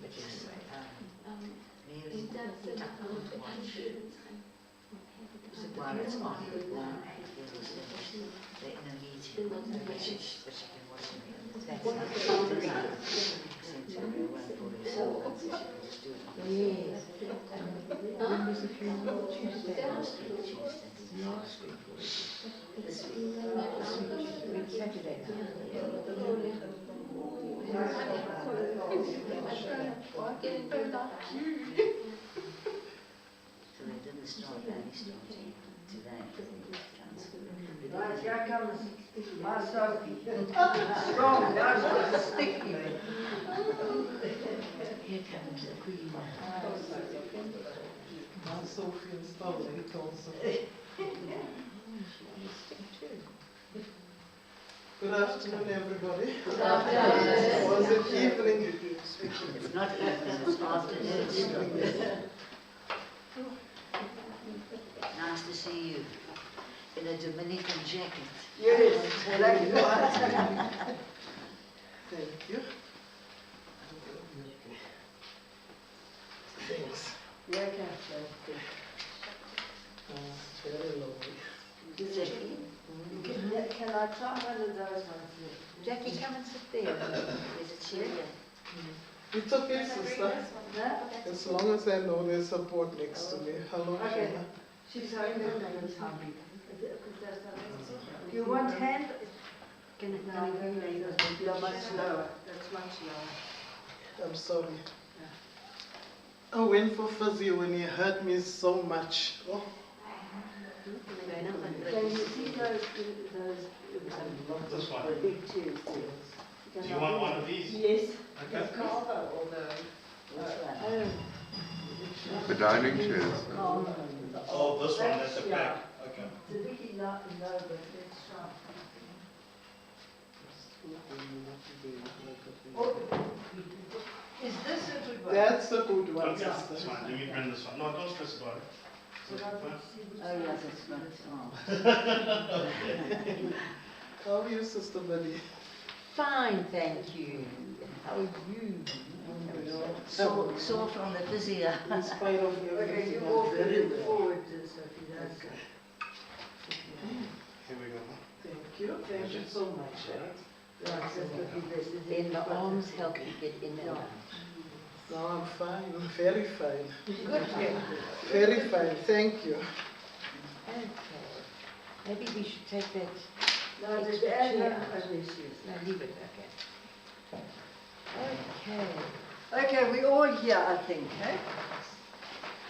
Because Mary took up on the watch while it's on the line, it was finished. They're in a meeting, which you can watch me. That's not seemed to be one for herself, and so she was doing it. Yes. When was the funeral? Tuesday. Last week. Last week. This week. Saturday. So they didn't start early starting today. Right, here comes my Sophie. Strong, that's sticky. Here comes the Queen. My Sophie and Stanley also. Good afternoon, everybody. Good afternoon. Was it evening? It's not evening, it's afternoon still. Nice to see you in a Dominican jacket. Yes, like Thank you. Thanks. yeah, okay. Very lovely. Jackie? Can I try one of those ones? Jackie, come and sit there. There's a chair here. It's okay, sister. No? As long as I know there's support next to me. Hello, Okay. Siena. She's having a you want hand? Can it No, you're much slower. That's much slower. I'm sorry. I went for fuzzy when he hurt me so much. Oh. Can you see those This one. the big chairs? Do you want one of these? Yes. Okay. Carver or the... The dining chairs. Oh, this one, that's the back. Okay. It's a bit low, but let's try. Oh, is this a good one? That's a good one, Okay, sister. this one. Let me bring this one. No, don't stress about it. So I can see which Oh, yes, one. it's not. How are you, Sister Buddy? Fine, thank you. How are you? Sore from the physio. In spite of Okay, everything, you I'm walk very well. forward, Sophie. That's good. Here we go. Thank you. Thank you so much. Then the arms help you get in and out. No, I'm fine. Very fine. Good. Very fine. Thank you. Okay. Maybe we should take that. No, there's other issues. No, leave it. Okay. Okay. Okay, we're all here, I think. Eh?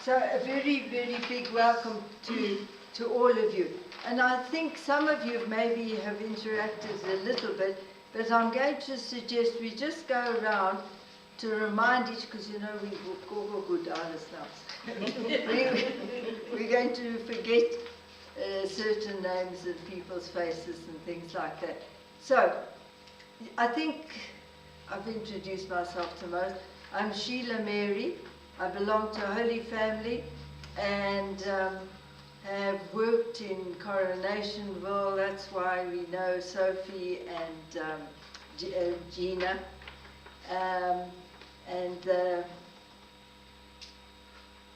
So a very, very big welcome to all of you. And I think some of you maybe have interacted a little bit, but I'm going to suggest we just go around to remind each, because you know we go good ourselves. We're going to forget certain names and people's faces and things like that. So I think I've introduced myself to most. I'm Sheila Mary. I belong to a Holy Family and have worked in Coronationville. That's why we know Sophie and Gina.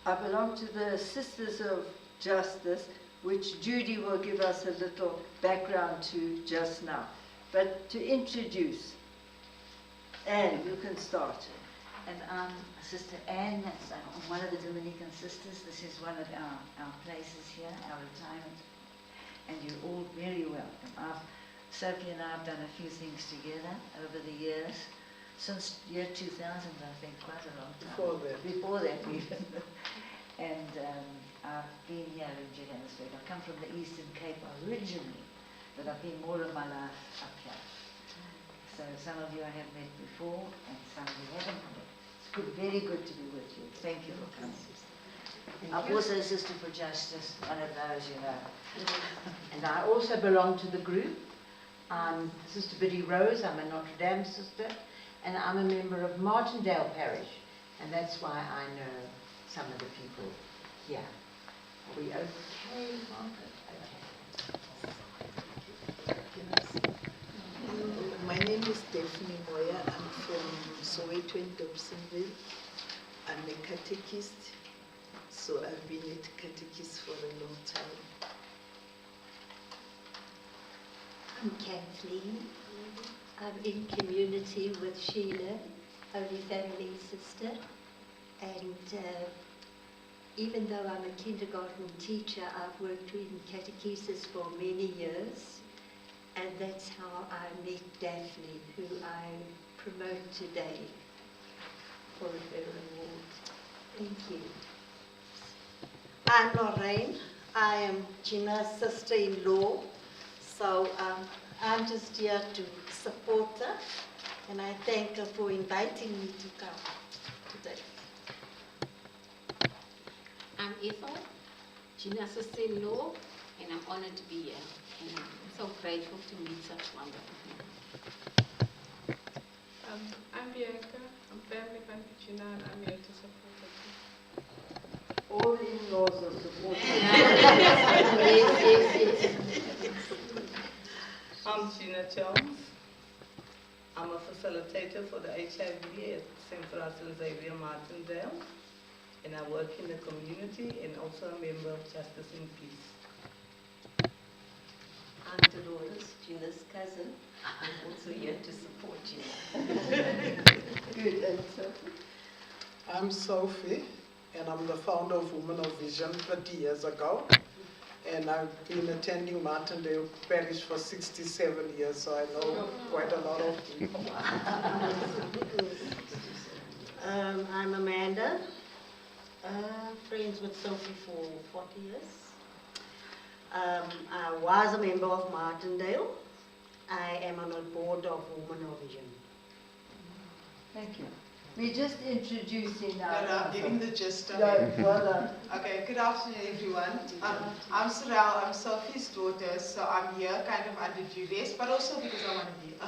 I belong to the Sisters of Justice, which Judy will give us a little background to just now. But to introduce, Anne, you can start. And Sister Anne, that's one of the Dominican sisters. This is one of our places here, our retirement. And you're all very welcome. Sophie and I have done a few things together over the years. Since year 2000, I think, quite a long time. Before that even. And I've been here in Johannesburg. I come from the Eastern Cape originally, but I've been more of my life up here. So some of you I have met before, and some of you haven't met. It's good, very good to be with you. Thank you for coming. I'm also a Sister for Justice, one of those, you know. And I also belong to the group. I'm Sister Biddy Rose. I'm a Notre Dame sister. And I'm a member of Martindale Parish. And that's why I know some of the people here. Are we okay, Margaret? Okay. My name is Daphne Moya. I'm from Soweto in Dobsonville. I'm a catechist, so I've been a catechist for a long time. I'm Kathleen. I'm in community with Sheila, Holy Family Sister, and even though I'm a kindergarten teacher, I've worked in catechesis for many years, and that's how I met Daphne, who I promote today for her award. Thank you. I'm Lorraine. I am Gina's sister-in-law. So I'm just here to support her, and I thank her for inviting me to come today. I'm Ethel, Gina's sister-in-law, and I'm honored to be here. And I'm so grateful to meet such wonderful people. I'm Bianca. I'm family friend with Gina, and I'm here to support her too. All in-laws are supporting. Yes. I'm Gina Jones. I'm a facilitator for the HIV at St. Francis Xavier Martindale, and I work in the community and also a member of Justice in Peace. I'm Dolores, Gina's cousin. I'm also here to support Gina. Good, and Sophie? I'm Sophie, and I'm the founder of Women of Vision 30 years ago. And I've been attending Martindale Parish for 67 years, so I know quite a lot of people. I'm Amanda, friends with Sophie for 40 years. I was a member of Martindale. I am on the board of Women of Vision. Thank you. We're just introducing our... No, I'm getting the gist of No, it. well done. Okay, good afternoon everyone. I'm Sorrel, I'm Sophie's daughter, so I'm here kind of under duress, but also because I want to be here.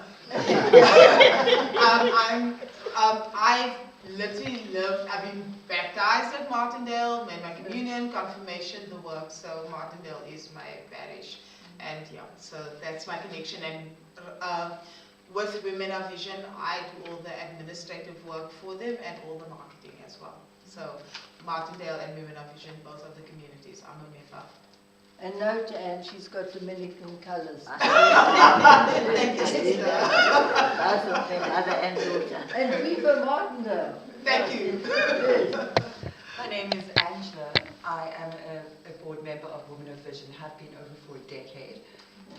I've literally I've been baptized at Martindale, made my communion, confirmation, the work, so Martindale is my parish. And yeah, so that's my connection. And with Women of Vision, I do all the administrative work for them and all the marketing as well. So Martindale and Women of Vision, both of the communities, I'm a member. And note, Anne, she's got Dominican colours. Thank you, sister. Mother and daughter. And Viva Martindale. Thank you. Yes. My name is Angela. I am a board member of Women of Vision, have been over for a decade.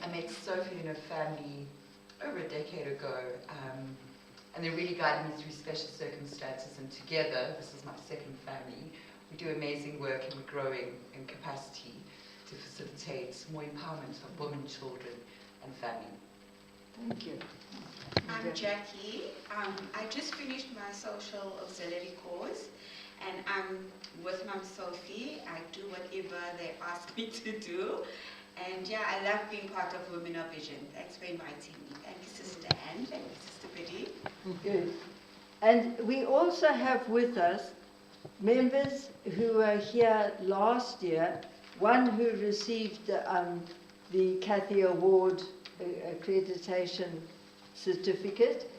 I met Sophie and her family over a decade ago, and they really guided me through special circumstances, and together, this is my second family, we do amazing work and we're growing in capacity to facilitate more empowerment of women, children and family. Thank you. I'm Jackie. I just finished my social auxiliary course, and I'm with Mum Sophie. I do whatever they ask me to do. And yeah, I love being part of Women of Vision. Thanks for inviting me. Thank you, Sister Anne. Thank you, Sister Biddy. Good. And we also have with us members who were here last year, one who received the Cathy Award accreditation certificate,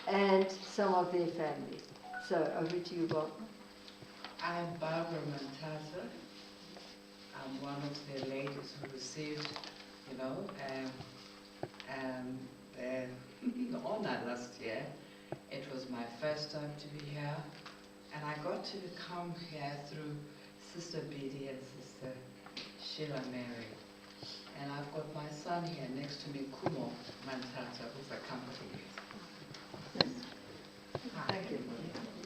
and some of their families. So over to you, Bob. I'm Barbara Mantasa. I'm one of the ladies who received, the honor last year. It was my first time to be here, and I got to come here through Sister Biddy and Sister Sheila Mary. And I've got my son here next to me, Kumo Mantata, who's accompanying me. Thank you.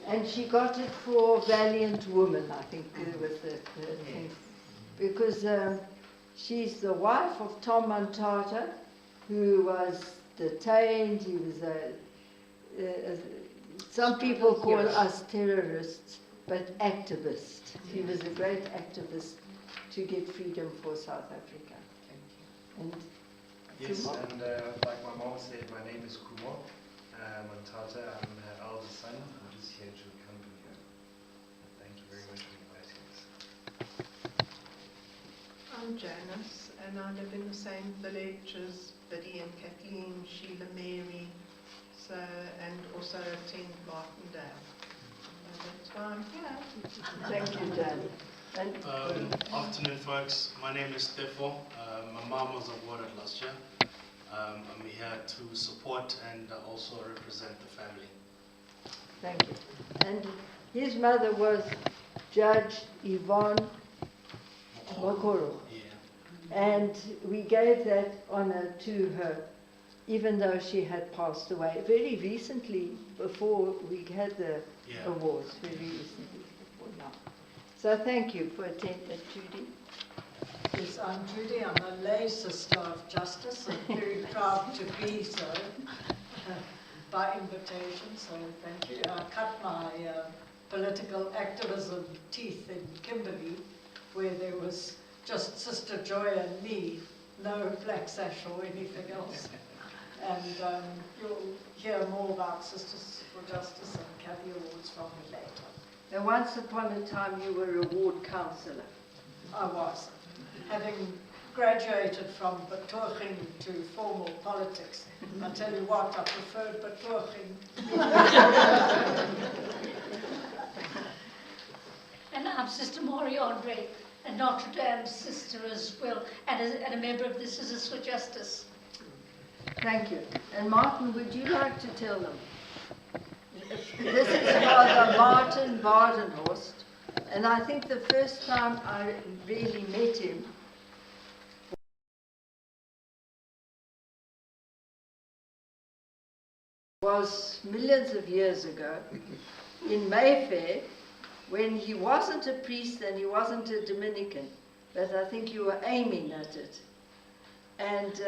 And she got it for Valiant Woman, I think, was the thing. Because she's the wife of Tom Mantata, who was detained. He was some people call us terrorists, but activists. He was a great activist to get freedom for South Africa. And yes, and like my mom said, my name is Kumo Mantata. I'm her eldest son. I'm just here to accompany her. Thank you very much for inviting us. I'm Janice, and I live in the same village as Biddy and Kathleen, Sheila Mary, and also attend Barton Thank you, Dan. And Afternoon, folks. My name is Stefo. My mom was awarded last year. I'm here to support and also represent the family. thank you. And his mother was Judge Yvonne Mokoro. And we gave that honor to her, even though she had passed away very recently before we had the awards, very recently before now. So thank you for attending, Judy. Yes, I'm Judy. I'm a lay sister of justice and very proud to be so by invitation, so thank you. I cut my political activism teeth in Kimberley, where there was just Sister Joy and me, no black sash or anything else. And you'll hear more about Sisters for Justice and Kathy Awards from me later. Now, once upon a time you were a ward councillor. I was. Having graduated from betooging to formal politics, I tell you what, I preferred betooging. And I'm Sister Maury Andre, a Notre Dame sister as well, and a member of the Sisters for Justice. Thank you. And Martin, would you like to tell them? This is Father Martin Badenhorst, and I think the first time I really met him was millions of years ago in Mayfair, when he wasn't a priest and he wasn't a Dominican, but I think you were aiming at it. And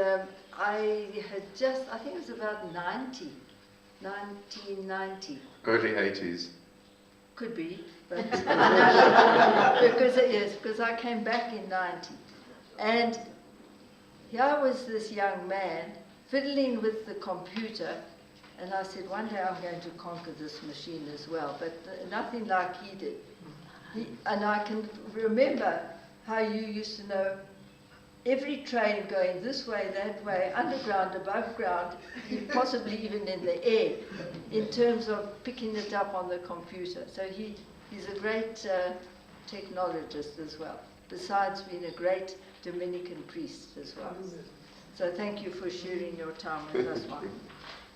I think it was about 1990. Early 80s. Could be, but because I came back in 90. And here was this young man fiddling with the computer, and I said, one day I'm going to conquer this machine as well, but nothing like he did. And I can remember how you used to know every train going this way, that way, underground, above ground, possibly even in the air, in terms of picking it up on the computer. So he's a great technologist as well, besides being a great Dominican priest as well. So thank you for sharing your time with us, Martin.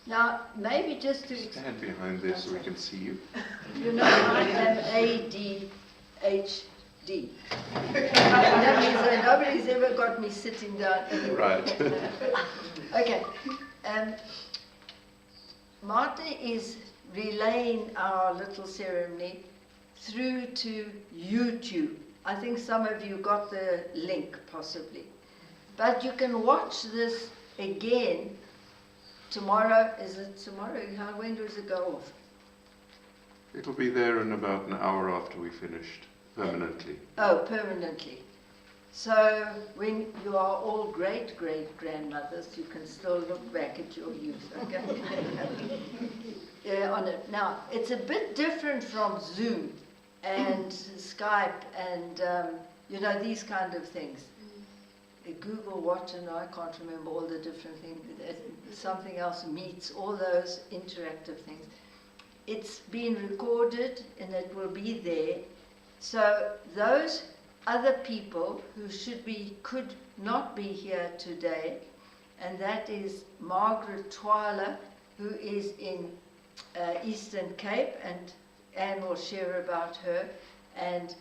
Now, maybe just to... Stand behind there so we can see you. You know, I am ADHD. That means that nobody's ever got me sitting down anyway. Right. Okay. Martin is relaying our little ceremony through to YouTube. I think some of you got the link, possibly. But you can watch this again tomorrow. Is it tomorrow? When does it go off? It'll be there in about an hour after we finished, permanently. Oh, permanently. So when you are all great-great-grandmothers, you can still look back at your youth, okay? On it. Now, it's a bit different from Zoom and Skype and, you know, these kind of things. Google Watch, and I can't remember all the different things, something else, Meets, all those interactive things. It's been recorded and it will be there. So those other people who could not be here today, and that is Margaret Twyler, who is in Eastern Cape, and Anne will share about her, and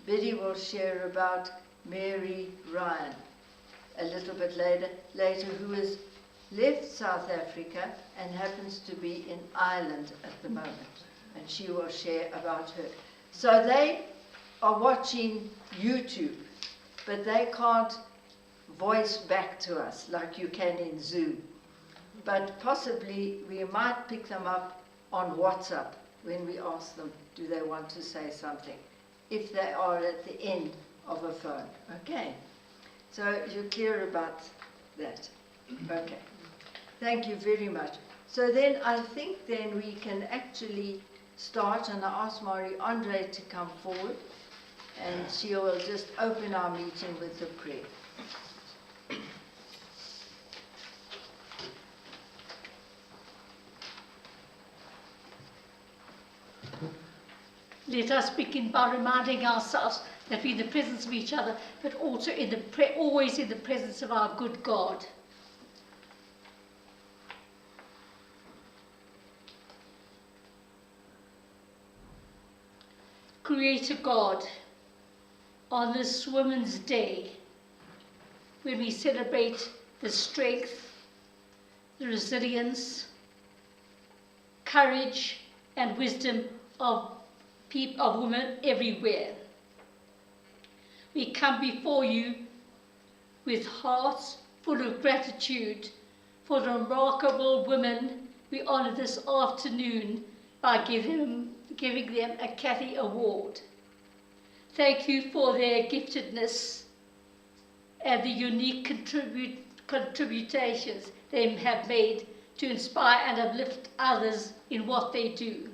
Biddy will share about Mary Ryan a little bit later, who has left South Africa and happens to be in Ireland at the moment, and she will share about her. So they are watching YouTube, but they can't voice back to us like you can in Zoom. But possibly we might pick them up on WhatsApp when we ask them, do they want to say something, if they are at the end of a phone. Okay, so you're clear about that. Okay, thank you very much. So then I think then we can actually start, and I ask Marie Andre to come forward, and she will just open our meeting with a prayer. let us begin by reminding ourselves that we're in the presence of each other, but also always in the presence of our good God. Creator God, on this Women's Day, when we celebrate the strength, the resilience, courage, and wisdom of women everywhere, we come before you with hearts full of gratitude for the remarkable women we honour this afternoon by giving them a Cathy Award. Thank you for their giftedness and the unique contributions they have made to inspire and uplift others in what they do.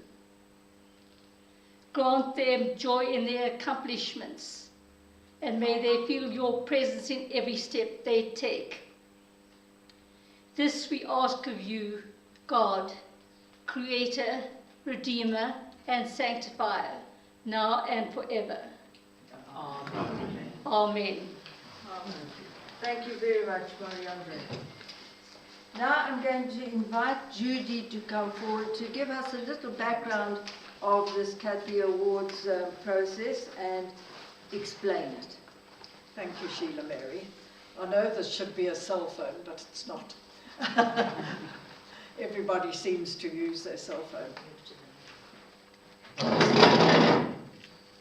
Grant them joy in their accomplishments, and may they feel your presence in every step they take. This we ask of you, God, Creator, Redeemer, and Sanctifier, now and forever. Amen. Amen. Thank you very much, Mariandre. Now I'm going to invite Judy to come forward to give us a little background of this Cathy Awards process and explain it. Thank you, Sheila Mary. I know this should be a cell phone, but it's not. Everybody seems to use their cell phone.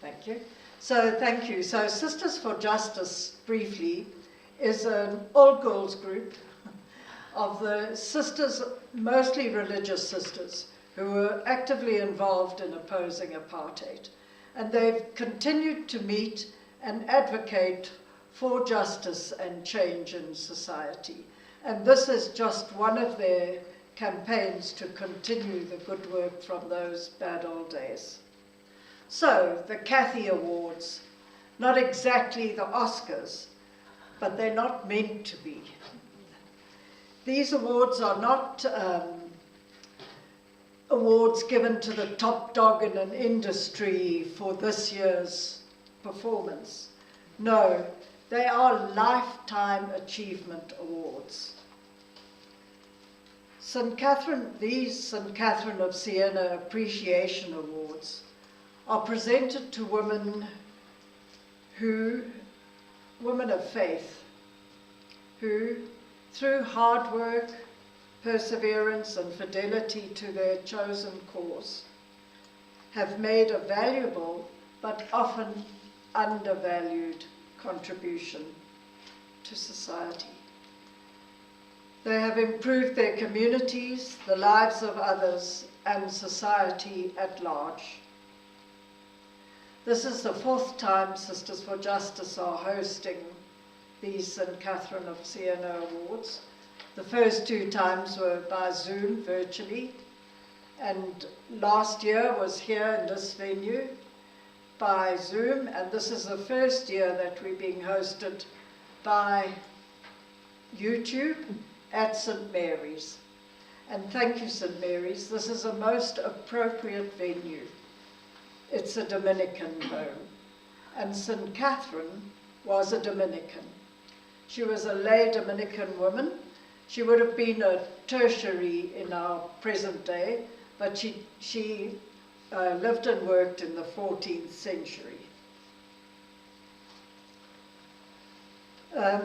Thank you. So thank you. So Sisters for Justice, briefly, is an all-girls group of the sisters, mostly religious sisters, who were actively involved in opposing apartheid. And they've continued to meet and advocate for justice and change in society. And this is just one of their campaigns to continue the good work from those bad old days. So, the Cathy Awards, not exactly the Oscars, but they're not meant to be. These awards are not awards given to the top dog in an industry for this year's performance. No, they are Lifetime Achievement Awards. These St. Catherine of Siena Appreciation Awards are presented to women of faith, who, through hard work, perseverance and fidelity to their chosen cause, have made a valuable but often undervalued contribution to society. They have improved their communities, the lives of others, and society at large. This is the 4th time Sisters for Justice are hosting these St. Catherine of Siena Awards. The first 2 times were by Zoom, virtually, and last year was here in this venue by Zoom, and this is the first year that we're being hosted by YouTube at St. Mary's. And thank you, St. Mary's. This is a most appropriate venue. It's a Dominican home. And St. Catherine was a Dominican. She was a lay Dominican woman. She would have been a tertiary in our present day, but she lived and worked in the 14th century.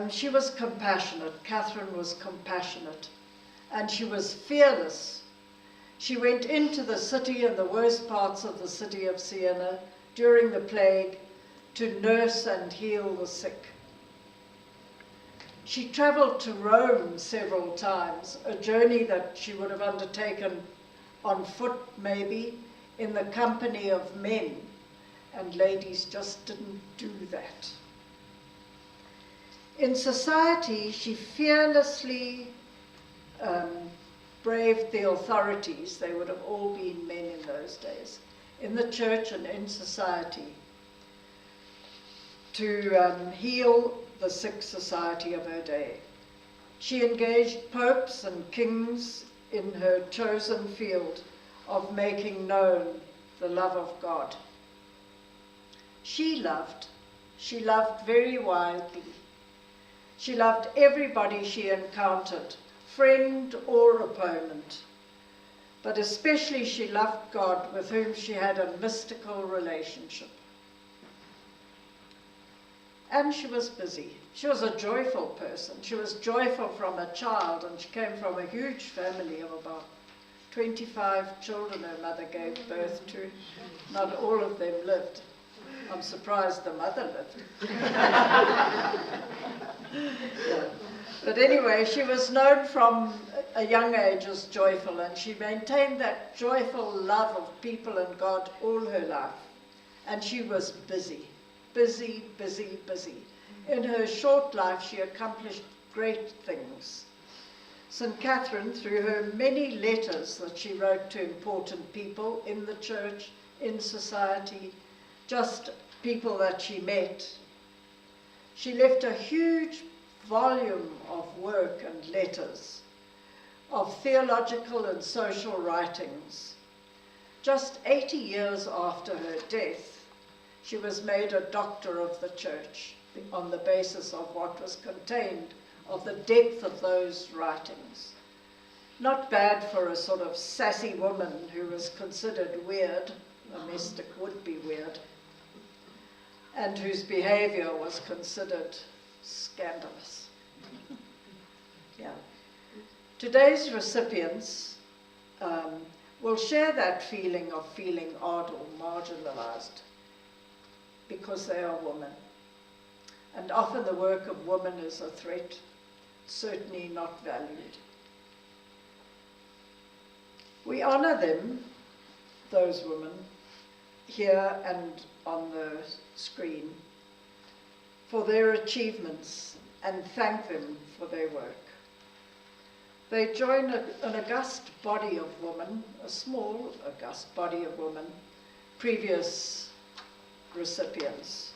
She was compassionate. Catherine was compassionate, and she was fearless. She went into the city and the worst parts of the city of Siena during the plague to nurse and heal the sick. She travelled to Rome several times, a journey that she would have undertaken on foot maybe, in the company of men, and ladies just didn't do that. In society, she fearlessly braved the authorities. They would have all been men in those days, in the church and in society, to heal the sick society of her day. She engaged popes and kings in her chosen field of making known the love of God. She loved very wildly. She loved everybody she encountered, friend or opponent. But especially she loved God, with whom she had a mystical relationship. And she was busy. She was a joyful person. She was joyful from a child, and she came from a huge family of about 25 children her mother gave birth to. Not all of them lived. I'm surprised the mother lived. Yeah. But anyway, she was known from a young age as joyful, and she maintained that joyful love of people and God all her life. And she was busy, busy, busy, busy. In her short life, she accomplished great things. St. Catherine, through her many letters that she wrote to important people in the church, in society, just people that she met, she left a huge volume of work and letters, of theological and social writings. Just 80 years after her death, she was made a doctor of the church on the basis of what was contained, of the depth of those writings. Not bad for a sort of sassy woman who was considered weird, a mystic would be weird, and whose behavior was considered scandalous. Yeah. Today's recipients will share that feeling of feeling odd or marginalized because they are women. And often the work of women is a threat, certainly not valued. We honor them, those women, here and on the screen, for their achievements and thank them for their work. They join an august body of women, a small august body of women, previous recipients.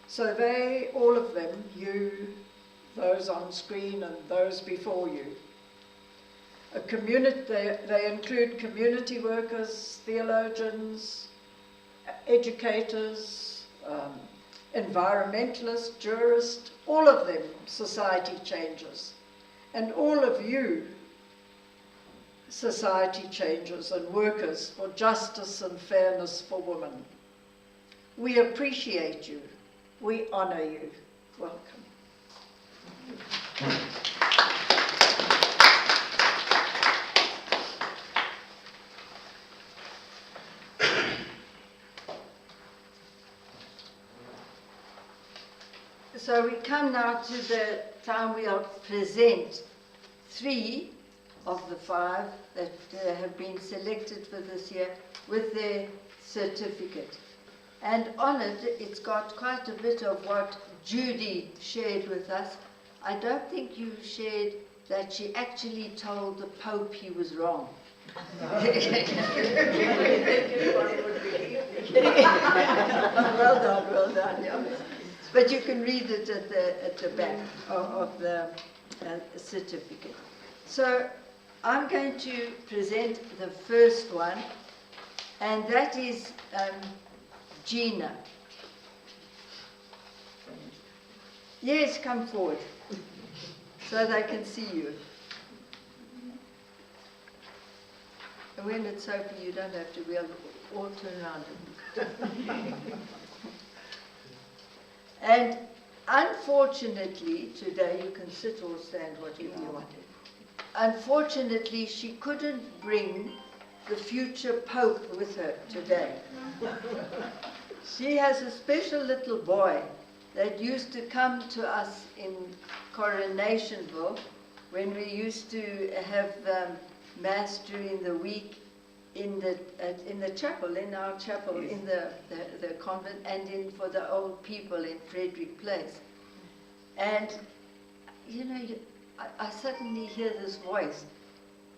So they, all of them, you, those on screen and those before you, they include community workers, theologians, educators, environmentalists, jurists, all of them society changers. And all of you society changers and workers for justice and fairness for women. We appreciate you. We honor you. Welcome. So we come now to the time we'll present 3 of the 5 that have been selected for this year with their certificate. And on it, it's got quite a bit of what Judy shared with us. I don't think you shared that she actually told the Pope he was wrong. Well done, yeah. But you can read it at the back of the certificate. So I'm going to present the first one, and that is Gina. Yes, come forward so they can see you. And when it's open, you don't have to all turn around. And unfortunately, today, you can sit or stand, whatever you want. Unfortunately, she couldn't bring the future Pope with her today. She has a special little boy that used to come to us in Coronationville when we used to have Mass during the week in the chapel, in our chapel, yes. In the convent, and for the old people in Frederick Place. And, you know, I suddenly hear this voice,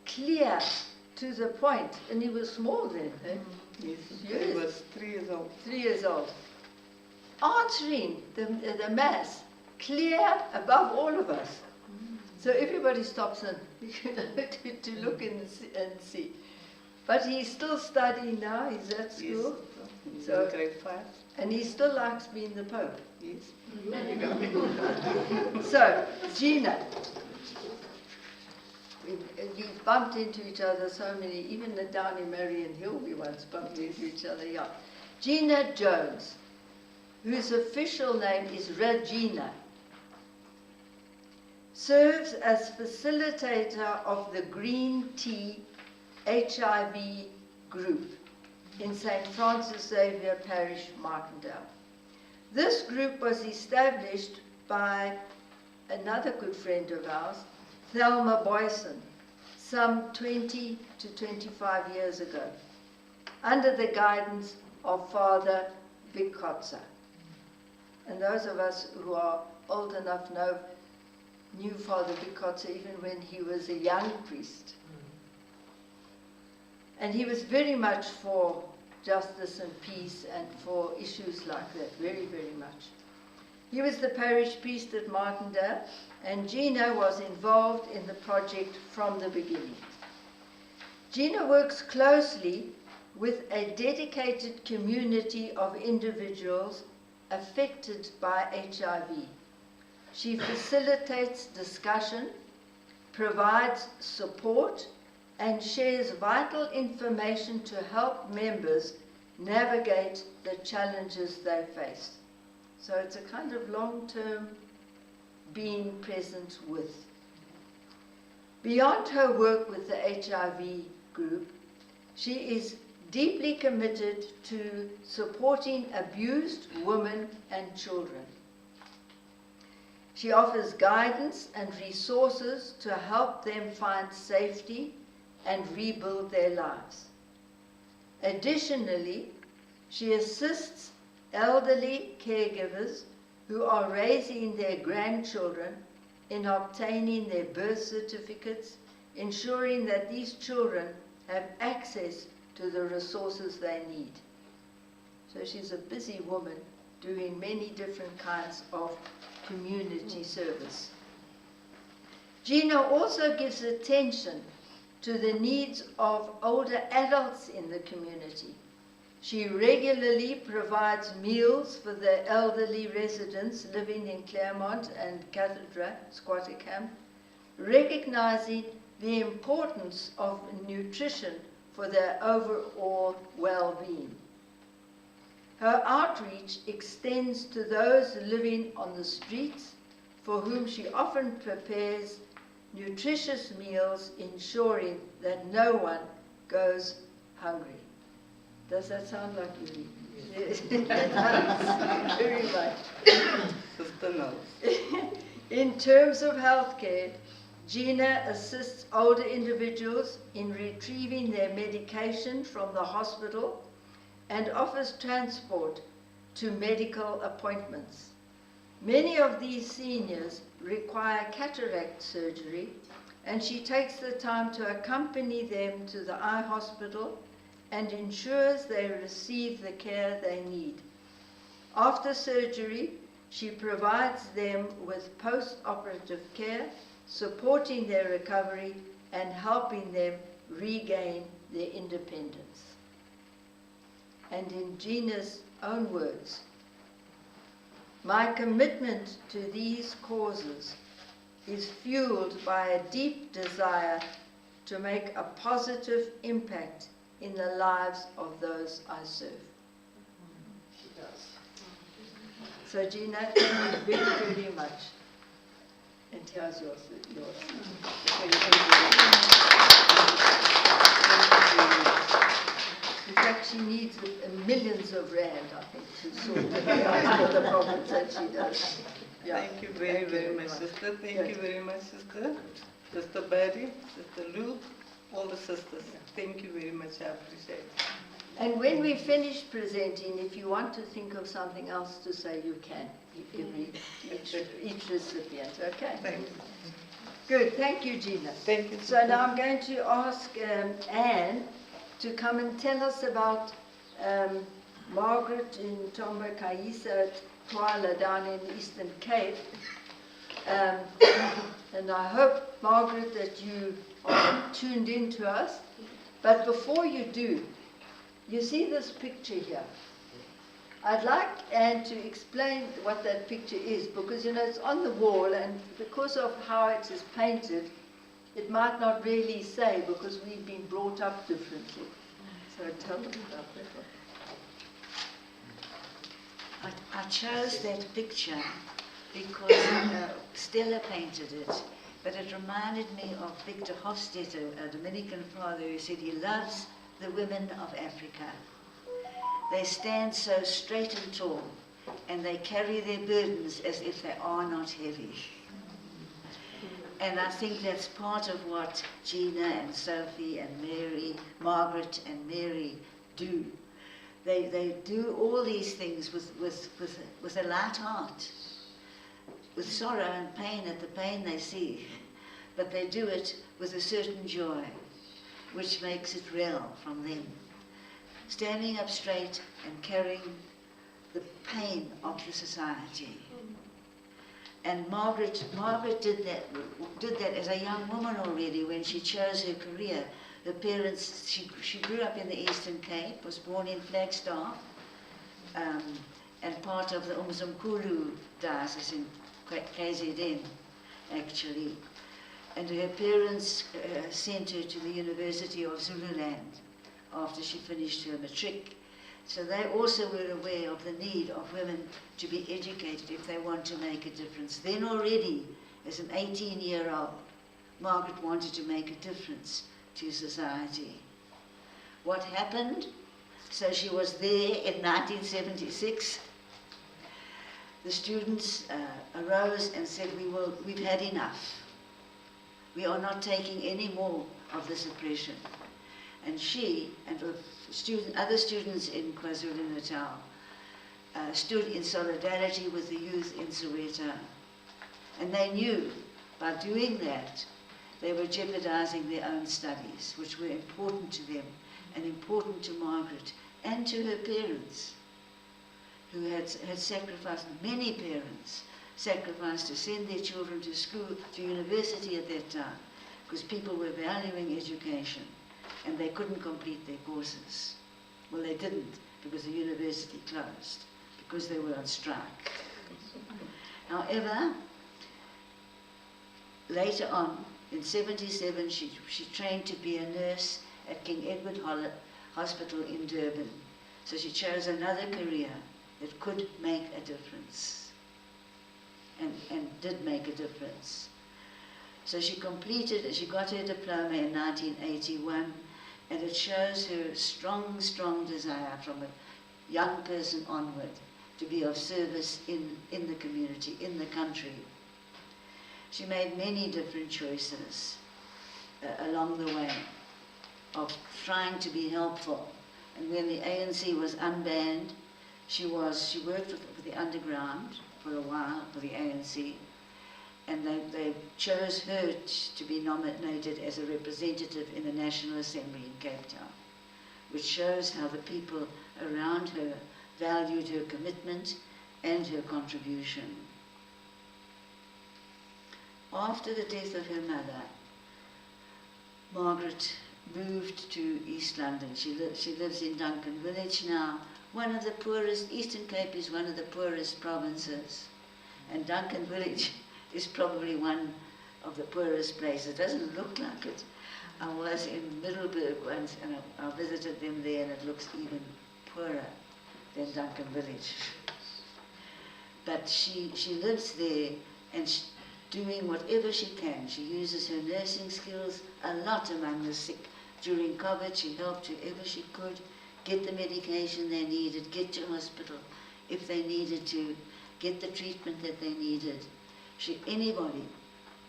clear, to the point, and he was small then, eh? Yes, he was 3 years old. 3 years old. Answering the Mass, clear above all of us. So everybody stops and to look and see. But he's still studying now, he's at school. Yes, So, in grade 5. and he still likes being the Pope. Yes. So, Gina, we bumped into each other so many, even down in Marion Hill we once bumped into each other, yeah. Gina Jones, whose official name is Regina, serves as facilitator of the Green Tea HIV group in St. Francis Xavier Parish, Martindale. This group was established by another good friend of ours, Thelma Boyson, some 20 to 25 years ago, under the guidance of Father Vikotza. And those of us who are old enough knew Father Vikotza even when he was a young priest. And he was very much for justice and peace and for issues like that, very, very much. He was the parish priest at Martindale, and Gina was involved in the project from the beginning. Gina works closely with a dedicated community of individuals affected by HIV. She facilitates discussion, provides support, and shares vital information to help members navigate the challenges they face. So it's a kind of long-term being present with. Beyond her work with the HIV group, she is deeply committed to supporting abused women and children. She offers guidance and resources to help them find safety and rebuild their lives. Additionally, she assists elderly caregivers who are raising their grandchildren in obtaining their birth certificates, ensuring that these children have access to the resources they need. So she's a busy woman doing many different kinds of community service. Gina also gives attention to the needs of older adults in the community. She regularly provides meals for the elderly residents living in Claremont and Cathedra, Squattercamp, recognizing the importance of nutrition for their overall well-being. Her outreach extends to those living on the streets, for whom she often prepares nutritious meals, ensuring that no one goes hungry. Does that sound like you? Yes, it does, very much. Sister knows. In terms of healthcare, Gina assists older individuals in retrieving their medication from the hospital and offers transport to medical appointments. Many of these seniors require cataract surgery, and she takes the time to accompany them to the eye hospital and ensures they receive the care they need. After surgery, she provides them with post-operative care, supporting their recovery and helping them regain their independence. And in Gina's own words, "My commitment to these causes is fueled by a deep desire to make a positive impact in the lives of those I serve." She does. So Gina, thank you very, very much. And here's yours. In fact, she needs millions of rand, I think, to sort the problems that she does. Yeah. Thank you very, very much, sister. Thank you very much, sister. Sister Betty, Sister Lou, all the sisters. Thank you very much. I appreciate it. And when we finish presenting, if you want to think of something else to say, you can. Each recipient, okay? Thank you. Good, thank you, Gina. Thank you. So now I'm going to ask Anne to come and tell us about Margaret in Tomba Kaisa at Twala down in the Eastern Cape. And I hope, Margaret, that you are tuned in to us. But before you do, you see this picture here. I'd like Anne to explain what that picture is, because you know it's on the wall, and because of how it is painted, it might not really say, because we've been brought up differently. So tell them about that. I chose that picture because Stella painted it, but it reminded me of Victor Hofstetter, a Dominican father, who said he loves the women of Africa. They stand so straight and tall, and they carry their burdens as if they are not heavy. And I think that's part of what Gina and Sophie and Mary, Margaret and Mary do. They do all these things with a light heart, with sorrow and pain at the pain they see, but they do it with a certain joy, which makes it real from them. Standing up straight and carrying the pain of the society. And Margaret did that as a young woman already when she chose her career. Her parents, she grew up in the Eastern Cape, was born in Flagstaff, and part of the Umzimkhulu diocese in KZN, actually. And her parents sent her to the University of Zululand after she finished her matric. So they also were aware of the need of women to be educated if they want to make a difference. Then already, as an 18-year-old, Margaret wanted to make a difference to society. What happened? So she was there in 1976. The students arose and said, we've had enough. We are not taking any more of this oppression. And she and other students in KwaZulu-Natal stood in solidarity with the youth in Soweto. And they knew by doing that, they were jeopardizing their own studies, which were important to them and important to Margaret and to her parents, who had sacrificed, many parents sacrificed to send their children to school, to university at that time, because people were valuing education. And they couldn't complete their courses. Well, they didn't, because the university closed, because they were on strike. However, later on, in 77, she trained to be a nurse at King Edward Hospital in Durban. So she chose another career that could make a difference, and did make a difference. So she got her diploma in 1981, and it shows her strong, strong desire from a young person onward to be of service in the community, in the country. She made many different choices along the way of trying to be helpful. And when the ANC was unbanned, she worked for the underground for a while, for the ANC, and they chose her to be nominated as a representative in the National Assembly in Cape Town, which shows how the people around her valued her commitment and her contribution. After the death of her mother, Margaret moved to East London. She lives in Duncan Village now. One of the poorest, Eastern Cape is one of the poorest provinces, and Duncan Village is probably one of the poorest places. It doesn't look like it. I was in Middelburg once, and I visited them there, and it looks even poorer than Duncan Village. But she lives there, and doing whatever she can. She uses her nursing skills a lot among the sick. During COVID, she helped whoever she could get the medication they needed, get to hospital if they needed to, get the treatment that they needed. Anybody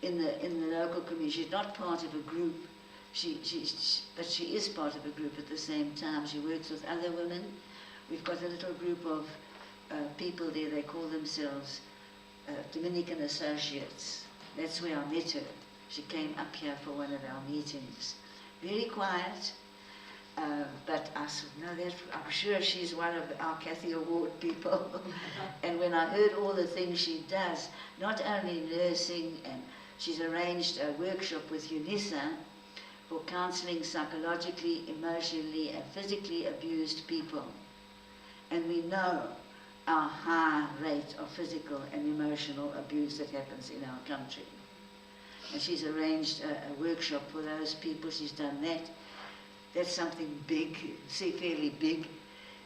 in the local community, she's not part of a group, but she is part of a group at the same time. She works with other women. We've got a little group of people there, they call themselves Dominican Associates. That's where I met her. She came up here for one of our meetings. Very quiet, but I said, no, I'm sure she's one of our Cathy Award people. And when I heard all the things she does, not only nursing, and she's arranged a workshop with UNISA, for counseling psychologically, emotionally, and physically abused people. And we know our high rate of physical and emotional abuse that happens in our country. And she's arranged a workshop for those people. She's done that. That's something big, say fairly big.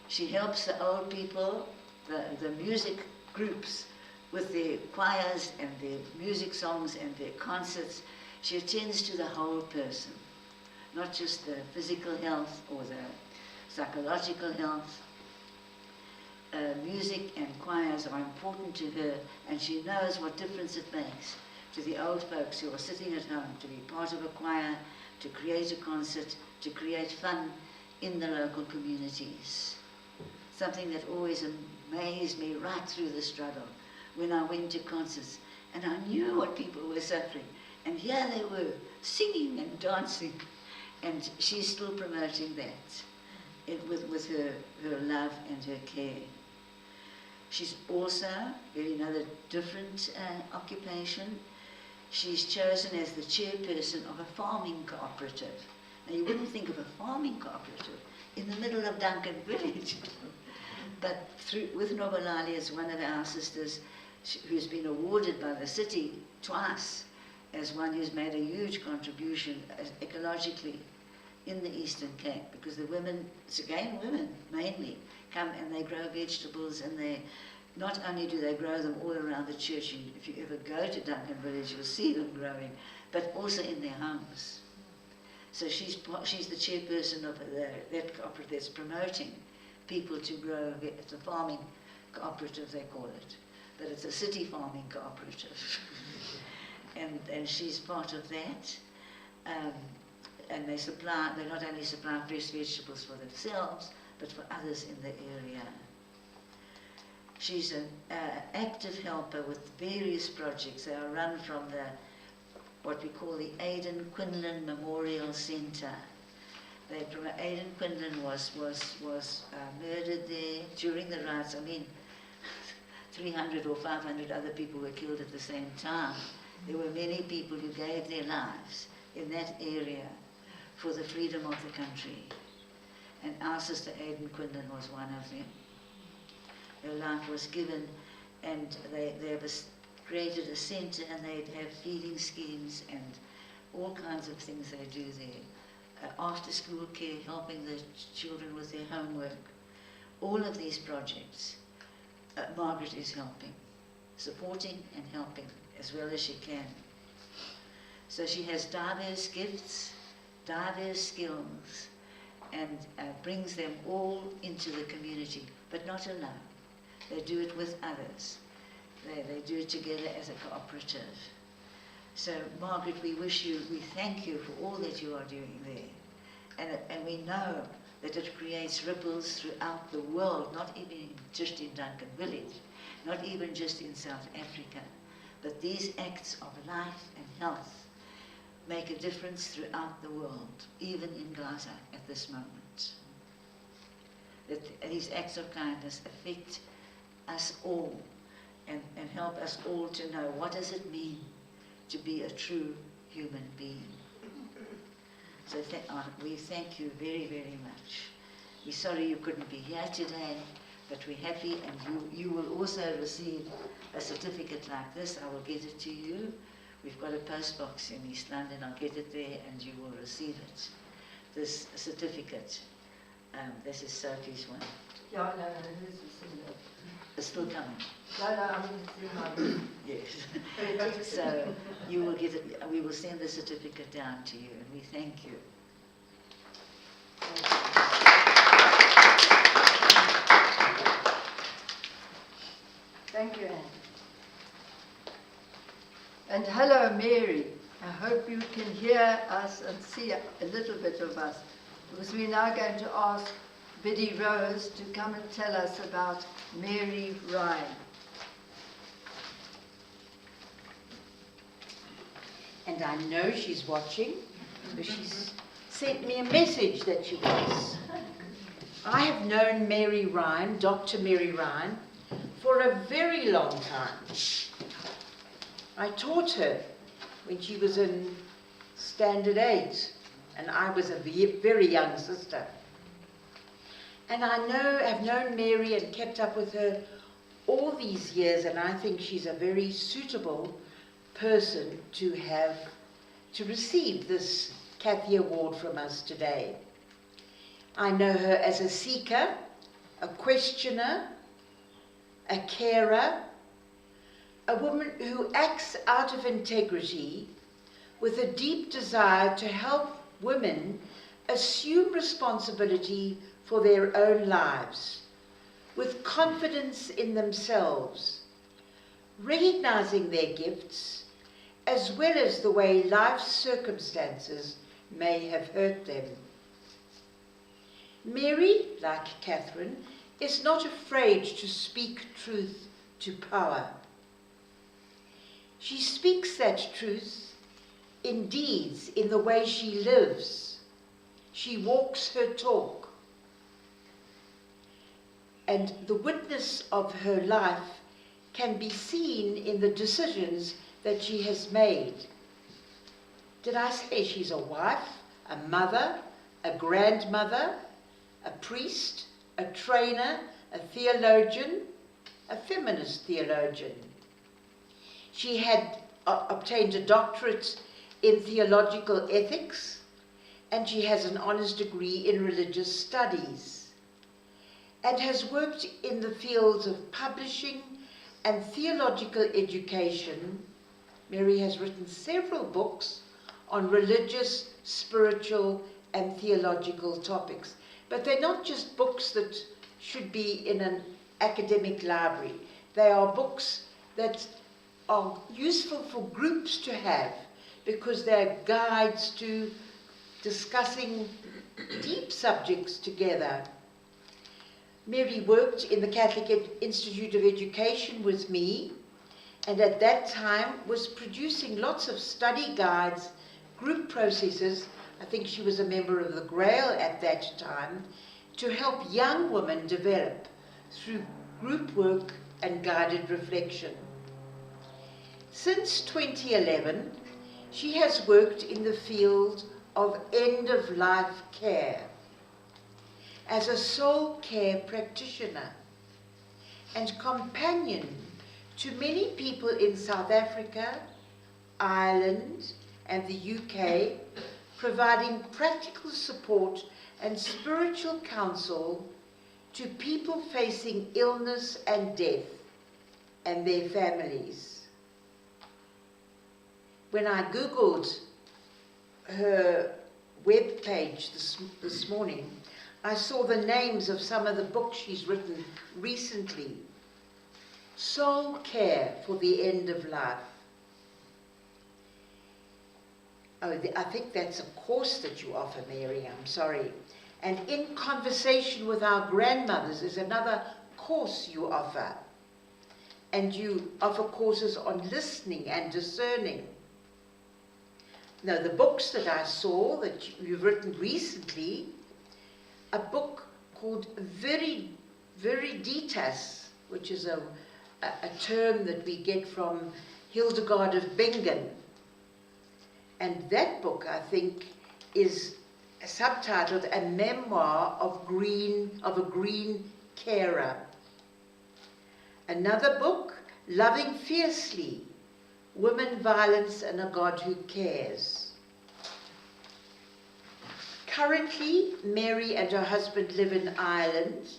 She helps the old people, the music groups, with their choirs and their music songs and their concerts. She attends to the whole person, not just the physical health or the psychological health. Music and choirs are important to her, and she knows what difference it makes to the old folks who are sitting at home to be part of a choir, to create a concert, to create fun in the local communities. Something that always amazed me right through the struggle when I went to concerts and I knew what people were suffering, and here they were singing and dancing, and she's still promoting that with her love and her care. She's also in another different occupation. She's chosen as the chairperson of a farming cooperative. Now you wouldn't think of a farming cooperative in the middle of Duncan Village. But with Nobalali as one of our sisters, who's been awarded by the city twice as one who's made a huge contribution ecologically in the Eastern Cape, because the women, it's again women mainly, come and they grow vegetables, and they not only do they grow them all around the church, and if you ever go to Duncan Village you'll see them growing, but also in their homes. So she's the chairperson of that cooperative that's promoting people to grow. It's a farming cooperative, they call it, but it's a city farming cooperative. and she's part of that. And they not only supply fresh vegetables for themselves, but for others in the area. She's an active helper with various projects. They are run from what we call the Aidan Quinlan Memorial Centre. Aidan Quinlan was murdered there during the riots. I mean, 300 or 500 other people were killed at the same time. There were many people who gave their lives in that area for the freedom of the country. And our sister Aidan Quinlan was one of them. Her life was given, and they created a centre, and they'd have feeding schemes and all kinds of things they do there. After school care, helping the children with their homework. All of these projects, Margaret is helping, supporting and helping as well as she can. So she has diverse gifts, diverse skills, and brings them all into the community, but not alone. They do it with others. They do it together as a cooperative. So Margaret, we thank you for all that you are doing there. And we know that it creates ripples throughout the world, not even just in Duncan Village, not even just in South Africa, but these acts of life and health make a difference throughout the world, even in Gaza at this moment. That these acts of kindness affect us all and help us all to know what does it mean to be a true human being. So we thank you very, very much. We're sorry you couldn't be here today, but we're happy, and you will also receive a certificate like this. I will get it to you. We've got a post box in East London. I'll get it there and you will receive it. This certificate. This is Sophie's one. Yeah, no, this is similar. It's still coming. No, I mean, it's in my room. Yes. So you will get it. We will send the certificate down to you, and we thank you. Thank you, Anne. And hello, Mary. I hope you can hear us and see a little bit of us, because we're now going to ask Biddy Rose to come and tell us about Mary Ryan. And I know she's watching, so she's sent me a message that she was. I have known Mary Ryan, Dr. Mary Ryan, for a very long time. I taught her when she was in Standard 8, and I was a very young sister. And I've known Mary and kept up with her all these years, and I think she's a very suitable person to receive this Kathy Award from us today. I know her as a seeker, a questioner, a carer, a woman who acts out of integrity with a deep desire to help women assume responsibility for their own lives, with confidence in themselves, recognizing their gifts, as well as the way life's circumstances may have hurt them. Mary, like Catherine, is not afraid to speak truth to power. She speaks that truth in deeds, in the way she lives. She walks her talk. And the witness of her life can be seen in the decisions that she has made. Did I say she's a wife, a mother, a grandmother, a priest, a trainer, a theologian, a feminist theologian? She had obtained a doctorate in theological ethics, and she has an honours degree in religious studies, and has worked in the fields of publishing and theological education. Mary has written several books on religious, spiritual, and theological topics. But they're not just books that should be in an academic library. They are books that are useful for groups to have, because they're guides to discussing deep subjects together. Mary worked in the Catholic Institute of Education with me, and at that time was producing lots of study guides, group processes. I think she was a member of the Grail at that time, to help young women develop through group work and guided reflection. Since 2011, she has worked in the field of end-of-life care as a soul care practitioner and companion to many people in South Africa, Ireland, and the UK, providing practical support and spiritual counsel to people facing illness and death and their families. When I Googled her web page this morning, I saw the names of some of the books she's written recently. Soul Care for the End of Life. Oh, I think that's a course that you offer, Mary, I'm sorry. And In Conversation with Our Grandmothers is another course you offer. And you offer courses on listening and discerning. Now, the books that I saw that you've written recently, a book called Viriditas, which is a term that we get from Hildegard of Bingen. And that book, I think, is subtitled A Memoir of a Green Carer. Another book, Loving Fiercely, Women, Violence, and a God Who Cares. Currently, Mary and her husband live in Ireland,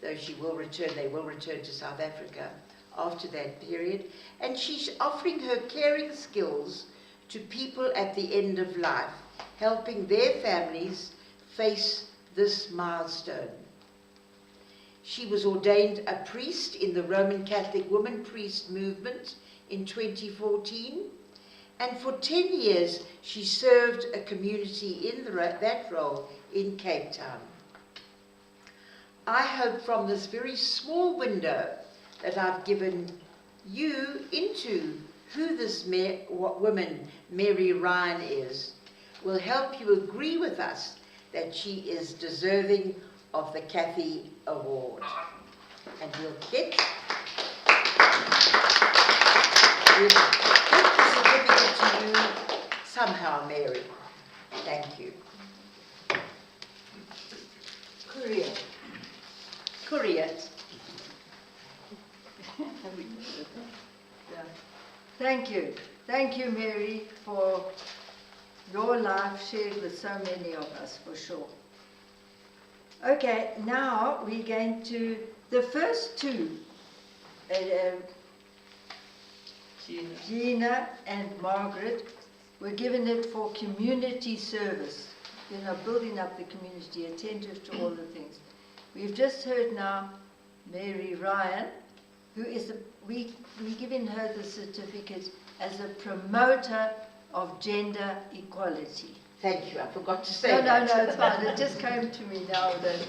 though they will return to South Africa after that period, and she's offering her caring skills to people at the end of life, helping their families face this milestone. She was ordained a priest in the Roman Catholic Woman Priest movement in 2014, and for 10 years she served a community in that role in Cape Town. I hope from this very small window that I've given you into who this woman, Mary Ryan, is, will help you agree with us that she is deserving of the Kathy Award. And we'll get the certificate to you somehow, Mary. Thank you. Korea. Yeah. Thank you. Thank you, Mary, for your life shared with so many of us, for sure. Okay, now we're going to the first two, Gina and Margaret, were given it for community service, you know, building up the community, attentive to all the things. We've just heard now Mary Ryan, who is we're giving her the certificate as a promoter of gender equality. Thank you, I forgot to say that. No, it's fine. It just came to me now that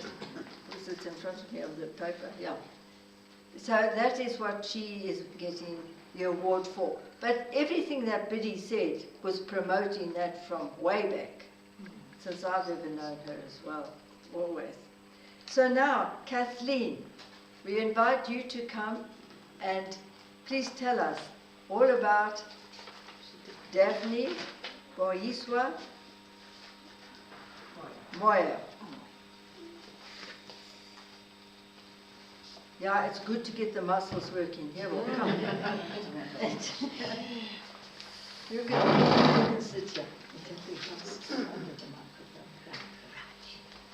it's in front of me on the paper. Yeah. So that is what she is getting the award for. But everything that Biddy said was promoting that from way back, since I've ever known her as well, always. So now, Kathleen, we invite you to come and please tell us all about Daphne Boiswa Moya. Yeah, it's good to get the muscles working. Here we'll come. You can sit here.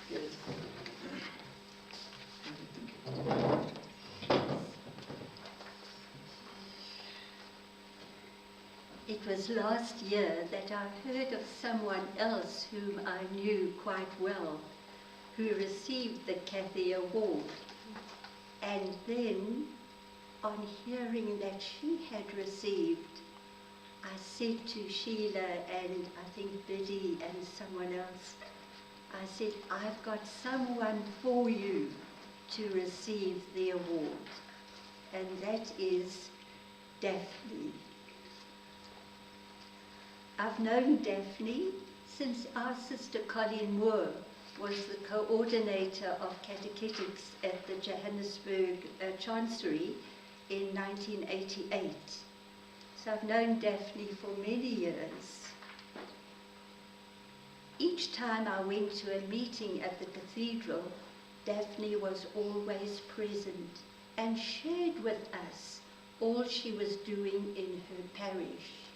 Good. It was last year that I heard of someone else whom I knew quite well, who received the Cathy Award. And then, on hearing that she had received, I said to Sheila and I think Biddy and someone else, I said, I've got someone for you to receive the award, and that is Daphne. I've known Daphne since our sister Colleen Moore was the coordinator of catechetics at the Johannesburg Chancery in 1988. So I've known Daphne for many years. Each time I went to a meeting at the cathedral, Daphne was always present and shared with us all she was doing in her parish.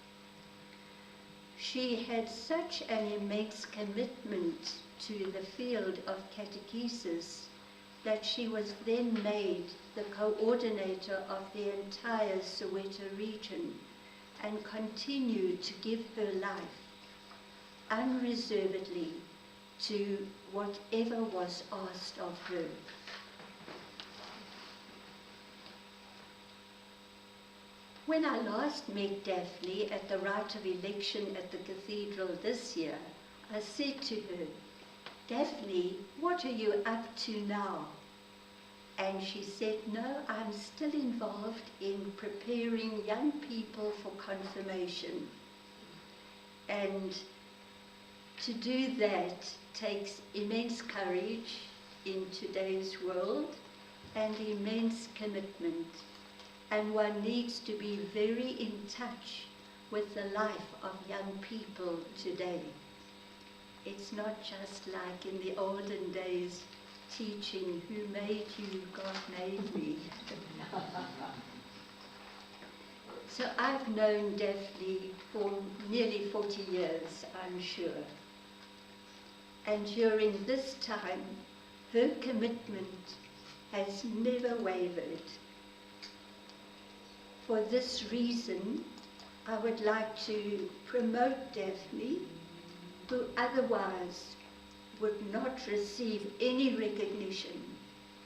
She had such an immense commitment to the field of catechesis that she was then made the coordinator of the entire Soweto region and continued to give her life unreservedly to whatever was asked of her. When I last met Daphne at the rite of election at the cathedral this year, I said to her, Daphne, what are you up to now? And she said, no, I'm still involved in preparing young people for confirmation. And to do that takes immense courage in today's world and immense commitment. And one needs to be very in touch with the life of young people today. It's not just like in the olden days, teaching, who made you, God made me. So I've known Daphne for nearly 40 years, I'm sure. And during this time, her commitment has never wavered. For this reason, I would like to promote Daphne, who otherwise would not receive any recognition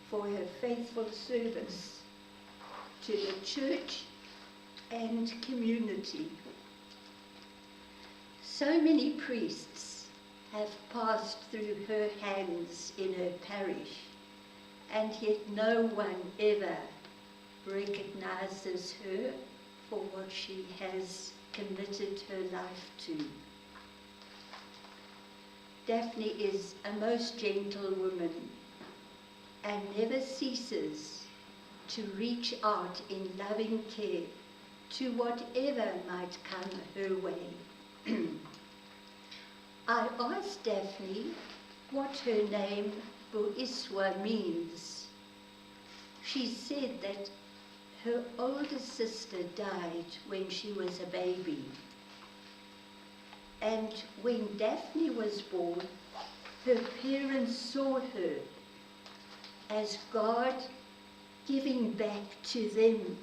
for her faithful service to the church and community. So many priests have passed through her hands in her parish, and yet no one ever recognizes her for what she has committed her life to. Daphne is a most gentle woman and never ceases to reach out in loving care to whatever might come her way. I asked Daphne what her name Boiswa means. She said that her older sister died when she was a baby. And when Daphne was born, her parents saw her as God giving back to them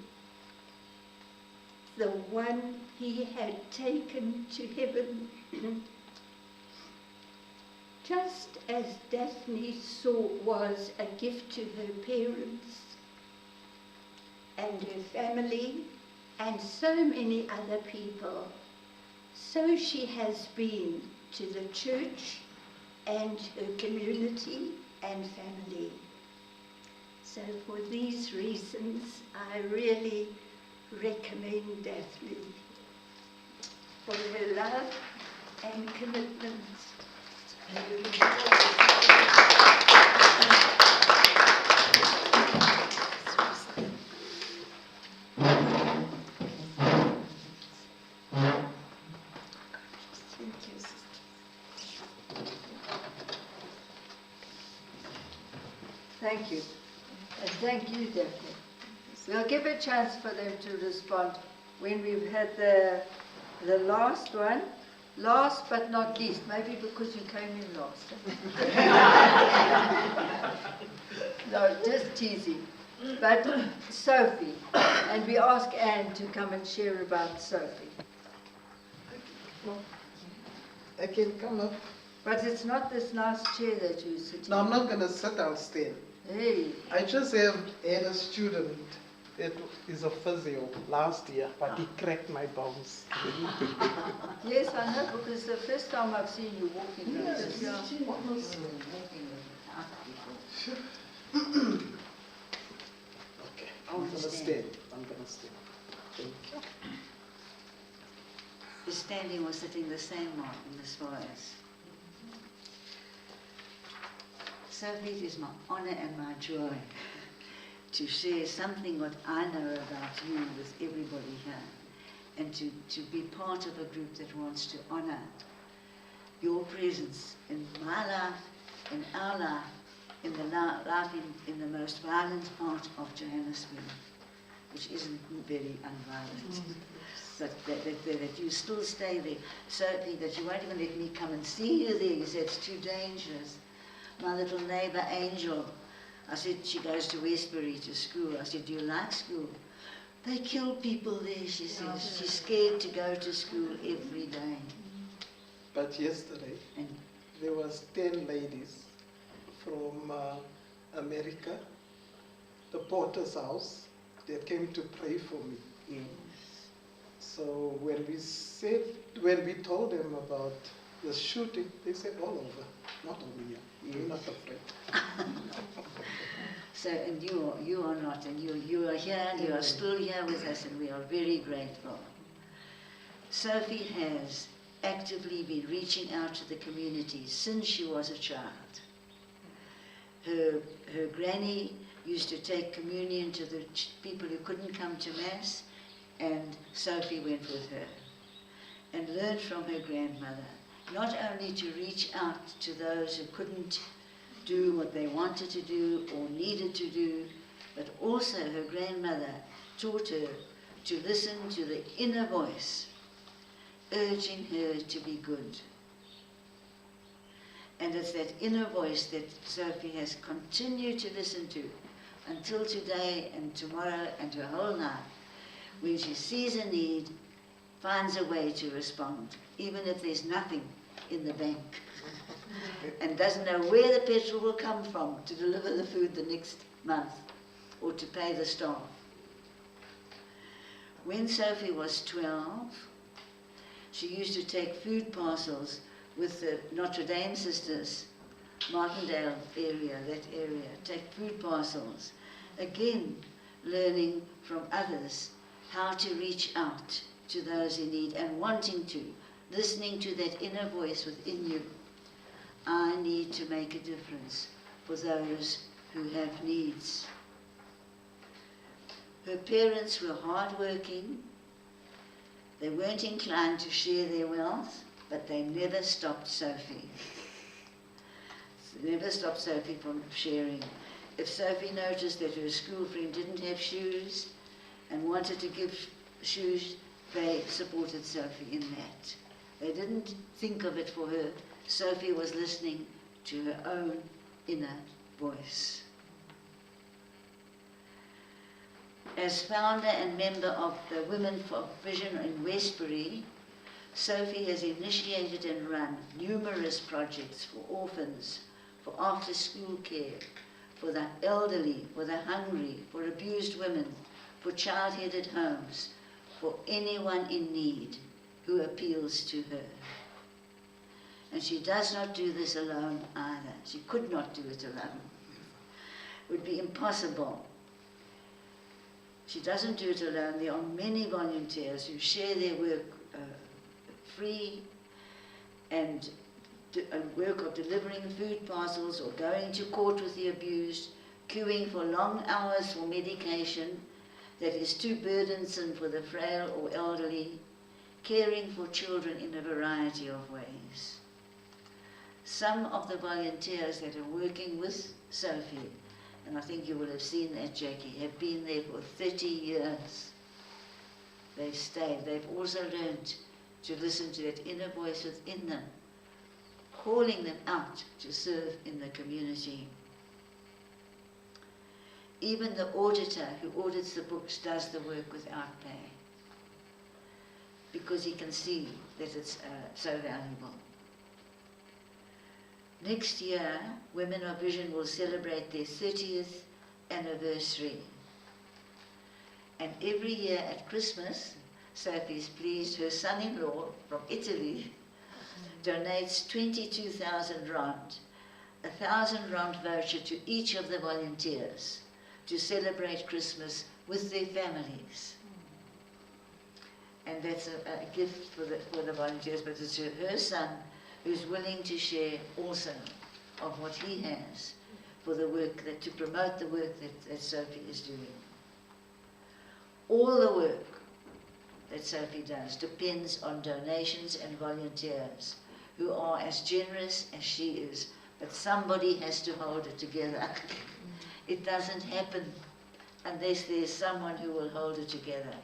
the one he had taken to heaven. Just as Daphne was a gift to her parents and her family and so many other people, so she has been to the church and her community and family. So for these reasons, I really recommend Daphne for her love and commitment. Thank you. And thank you, Daphne. We'll give a chance for them to respond when we've had the last one. Last but not least, maybe because you came in last. No, just teasing. But Sophie, and we ask Anne to come and share about Sophie. I can come up. But it's not this nice chair that you sit in. No, I'm not going to sit, I'll stand. Hey. I just had a student that is a physio last year, but he cracked my bones. Yes, I know, because the first time I've seen you walking like this. Yeah. Okay, I'm going to stand. I'm going to stand. Thank you. Is standing or sitting the same, Martin, as far as? Sophie, it is my honor and my joy to share something what I know about you with everybody here, and to be part of a group that wants to honor your presence in my life, in our life, in the life in the most violent part of Johannesburg, which isn't very unviolent. But that you still stay there. Sophie, that you won't even let me come and see you there. You said it's too dangerous. My little neighbour Angel, I said, she goes to Westbury to school. I said, do you like school? They kill people there, she says. She's scared to go to school every day. But yesterday, there was 10 ladies from America, the Porter's house, that came to pray for me. Yes. So when we told them about the shooting, they said all over, not only here. You're not afraid. So, and you are not, and you are here, and you are still here with us, and we are very grateful. Sophie has actively been reaching out to the community since she was a child. Her granny used to take communion to the people who couldn't come to Mass, and Sophie went with her and learned from her grandmother, not only to reach out to those who couldn't do what they wanted to do or needed to do, but also her grandmother taught her to listen to the inner voice, urging her to be good. And it's that inner voice that Sophie has continued to listen to until today and tomorrow and her whole life. When she sees a need, finds a way to respond, even if there's nothing in the bank, and doesn't know where the petrol will come from to deliver the food the next month or to pay the staff. When Sophie was 12, she used to take food parcels with the Notre Dame sisters, Martindale area, take food parcels, again learning from others how to reach out to those in need and wanting to, listening to that inner voice within you. I need to make a difference for those who have needs. Her parents were hardworking. They weren't inclined to share their wealth. but they never stopped Sophie. Never stopped Sophie from sharing. If Sophie noticed that her school friend didn't have shoes and wanted to give shoes, they supported Sophie in that. They didn't think of it for her. Sophie was listening to her own inner voice. As founder and member of the Women for Vision in Westbury, Sophie has initiated and run numerous projects for orphans, for after-school care, for the elderly, for the hungry, for abused women, for child-headed homes, for anyone in need who appeals to her. And she does not do this alone either. She could not do it alone. It would be impossible. She doesn't do it alone. There are many volunteers who share their work free and work of delivering food parcels or going to court with the abused, queuing for long hours for medication that is too burdensome for the frail or elderly, caring for children in a variety of ways. Some of the volunteers that are working with Sophie, and I think you will have seen that, Jackie, have been there for 30 years. They've stayed. They've also learned to listen to that inner voice within them, calling them out to serve in the community. Even the auditor who audits the books does the work without pay, because he can see that it's so valuable. Next year, Women of Vision will celebrate their 30th anniversary. And every year at Christmas, Sophie's pleased, her son-in-law from Italy donates 22,000 rand, 1,000 rand voucher to each of the volunteers to celebrate Christmas with their families. And that's a gift for the volunteers, but it's her son who's willing to share also of what he has for the work, to promote the work that Sophie is doing. All the work that Sophie does depends on donations and volunteers who are as generous as she is, but somebody has to hold it together. It doesn't happen unless there's someone who will hold it together.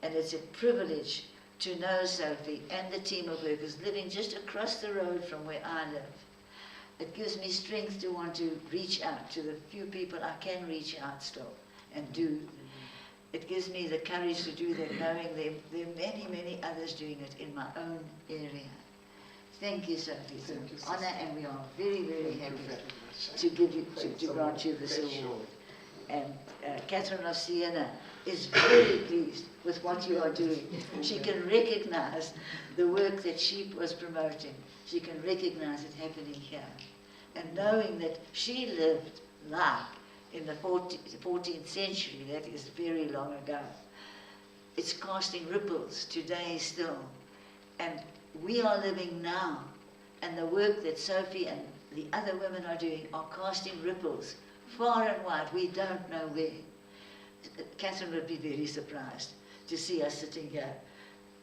And it's a privilege to know Sophie and the team of workers living just across the road from where I live. It gives me strength to want to reach out to the few people I can reach out still and do. It gives me the courage to do that, knowing there are many, many others doing it in my own area. Thank you, Sophie. It's an honor, and we are very, very happy to give you, to grant you this award. And Catherine of Siena is very pleased with what you are doing. She can recognize the work that she was promoting. She can recognize it happening here. And knowing that she lived life in the 14th century, that is very long ago. It's casting ripples today still. And we are living now. And the work that Sophie and the other women are doing are casting ripples far and wide. We don't know where. Catherine would be very surprised to see us sitting here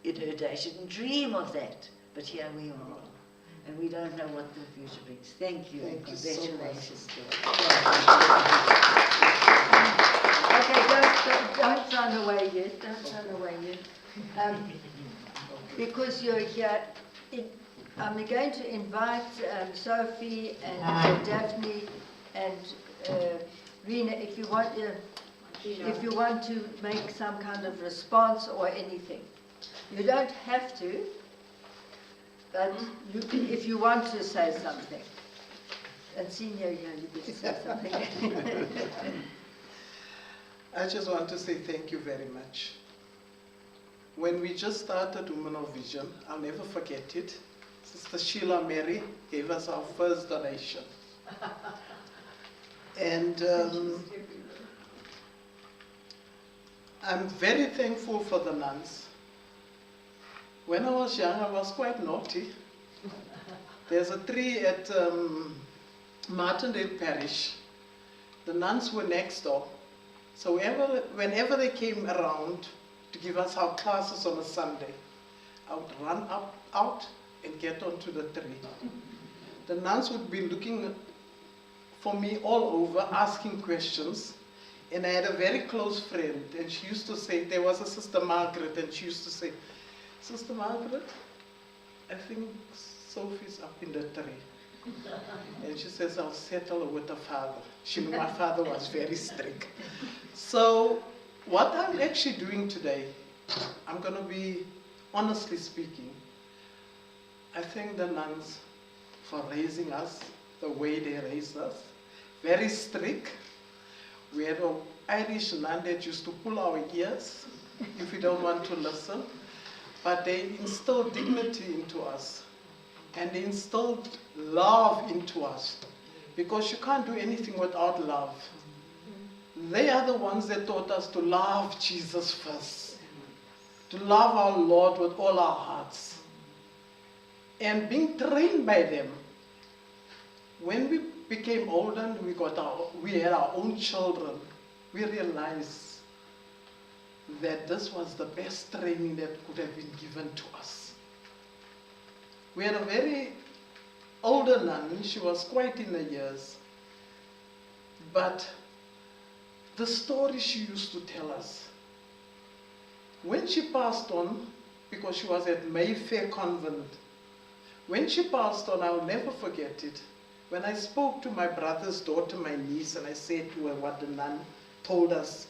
in her day. She didn't dream of that, but here we are. And we don't know what the future brings. Thank you, and congratulations. Okay, don't run away yet. Don't run away yet. Because you're here, I'm going to invite Sophie and Daphne and Rena, if you want to make some kind of response or anything. You don't have to, but if you want to say something. And Senior, you could say something. I just want to say thank you very much. When we just started Women of Vision, I'll never forget it. Sister Sheila Mary gave us our first donation. And I'm very thankful for the nuns. When I was young, I was quite naughty. There's a tree at Martindale Parish. The nuns were next door. So whenever they came around to give us our classes on a Sunday, I would run out and get onto the tree. The nuns would be looking for me all over, asking questions. And I had a very close friend, and she used to say, there was a Sister Margaret, and she used to say, Sister Margaret, I think Sophie's up in the tree. And she says, I'll settle with her father. She knew my father was very strict. So what I'm actually doing today, I'm going to be honestly speaking, I thank the nuns for raising us the way they raised us. Very strict. We had an Irish nun that used to pull our ears if we don't want to listen. But they instilled dignity into us. And they instilled love into us. Because you can't do anything without love. They are the ones that taught us to love Jesus first. To love our Lord with all our hearts. And being trained by them, when we became older and we had our own children, we realized that this was the best training that could have been given to us. We had a very older nun, she was quite in the years, but the story she used to tell us, when she passed on, because she was at Mayfair Convent, when she passed on, I'll never forget it. When I spoke to my brother's daughter, my niece, and I said to her what the nun told us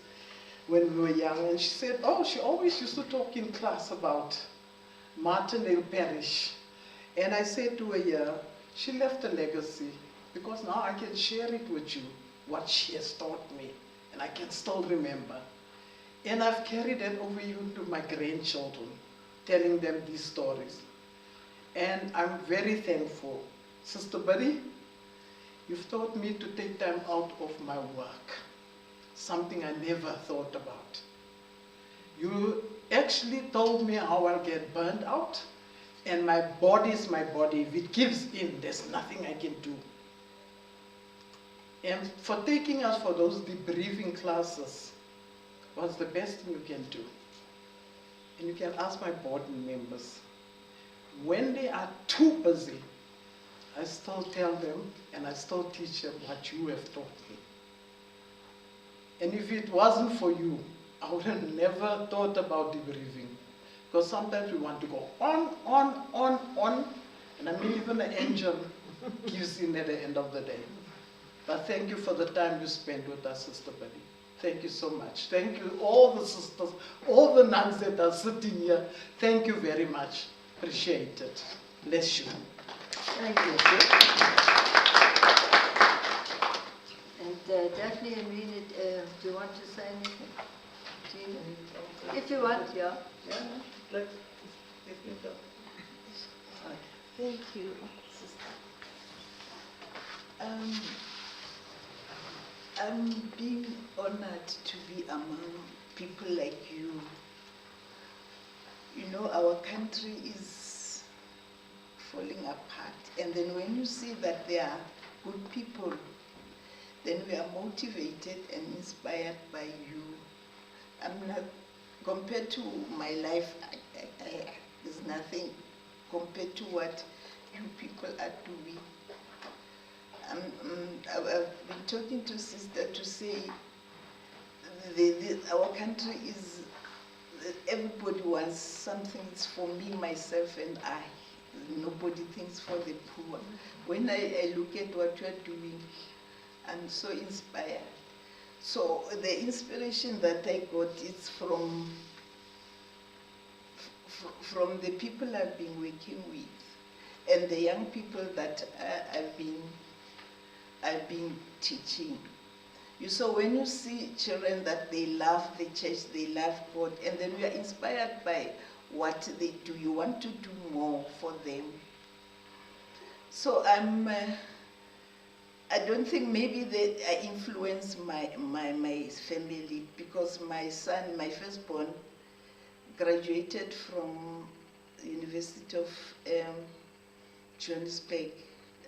when we were young, and she said, oh, she always used to talk in class about Martindale Parish. And I said to her, yeah, she left a legacy, because now I can share it with you, what she has taught me, and I can still remember. And I've carried that over even to my grandchildren, telling them these stories. And I'm very thankful. Sister Buddy, you've taught me to take time out of my work, something I never thought about. You actually told me how I'll get burned out, and my body is my body. If it gives in, there's nothing I can do. And for taking us for those debriefing classes was the best thing you can do. And you can ask my board members. When they are too busy, I still tell them and I still teach them what you have taught me. And if it wasn't for you, I would have never thought about debriefing. Because sometimes we want to go on, and I mean even the engine gives in at the end of the day. But thank you for the time you spent with us, Sister Buddy. Thank you so much. Thank you, all the sisters, all the nuns that are sitting here. Thank you very much. Appreciate it. Bless you. Thank you. And Daphne and Rena, do you want to say anything? Gina? If you want, yeah. Let me go. Thank you, sister. I'm being honored to be among people like you. You know, our country is falling apart. And then when you see that there are good people, then we are motivated and inspired by you. I'm not, compared to my life, there's nothing compared to what you people are doing. I've been talking to sister to say our country is, everybody wants something. It's for me, myself, and I. Nobody thinks for the poor. When I look at what you're doing, I'm so inspired. So the inspiration that I got is from the people I've been working with and the young people that I've been teaching. So when you see children that they love the church, they love God, and then we are inspired by what they do, you want to do more for them. So I don't think maybe that I influence my family, because my son, my firstborn, graduated from the University of Johannesburg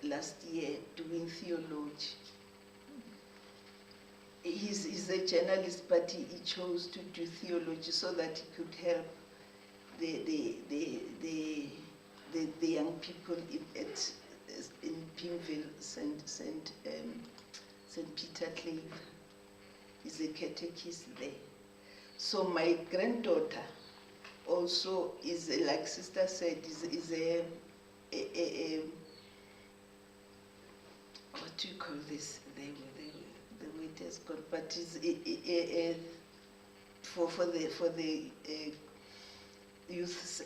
last year doing theology. He's a journalist, but he chose to do theology so that he could help the young people in Pimville, St. Peter Clave. Is a catechist there. So my granddaughter also is, like Sister said, is a what do you call this? The word has gone, but is for the youth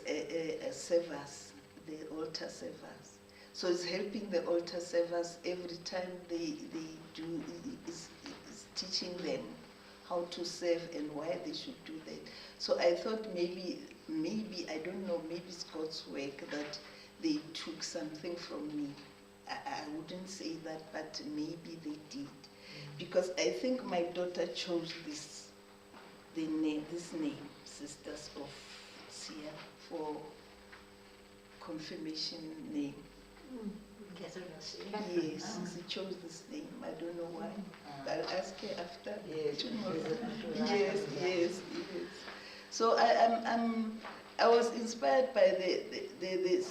servers, the altar servers. So it's helping the altar servers every time they do, is teaching them how to serve and why they should do that. So I thought maybe, I don't know, maybe it's God's work that they took something from me. I wouldn't say that, but maybe they did. Because I think my daughter chose this name, Sisters of Siena, for confirmation name. Yes, she chose this name. I don't know why. I'll ask her after tomorrow. Yes. So I was inspired by the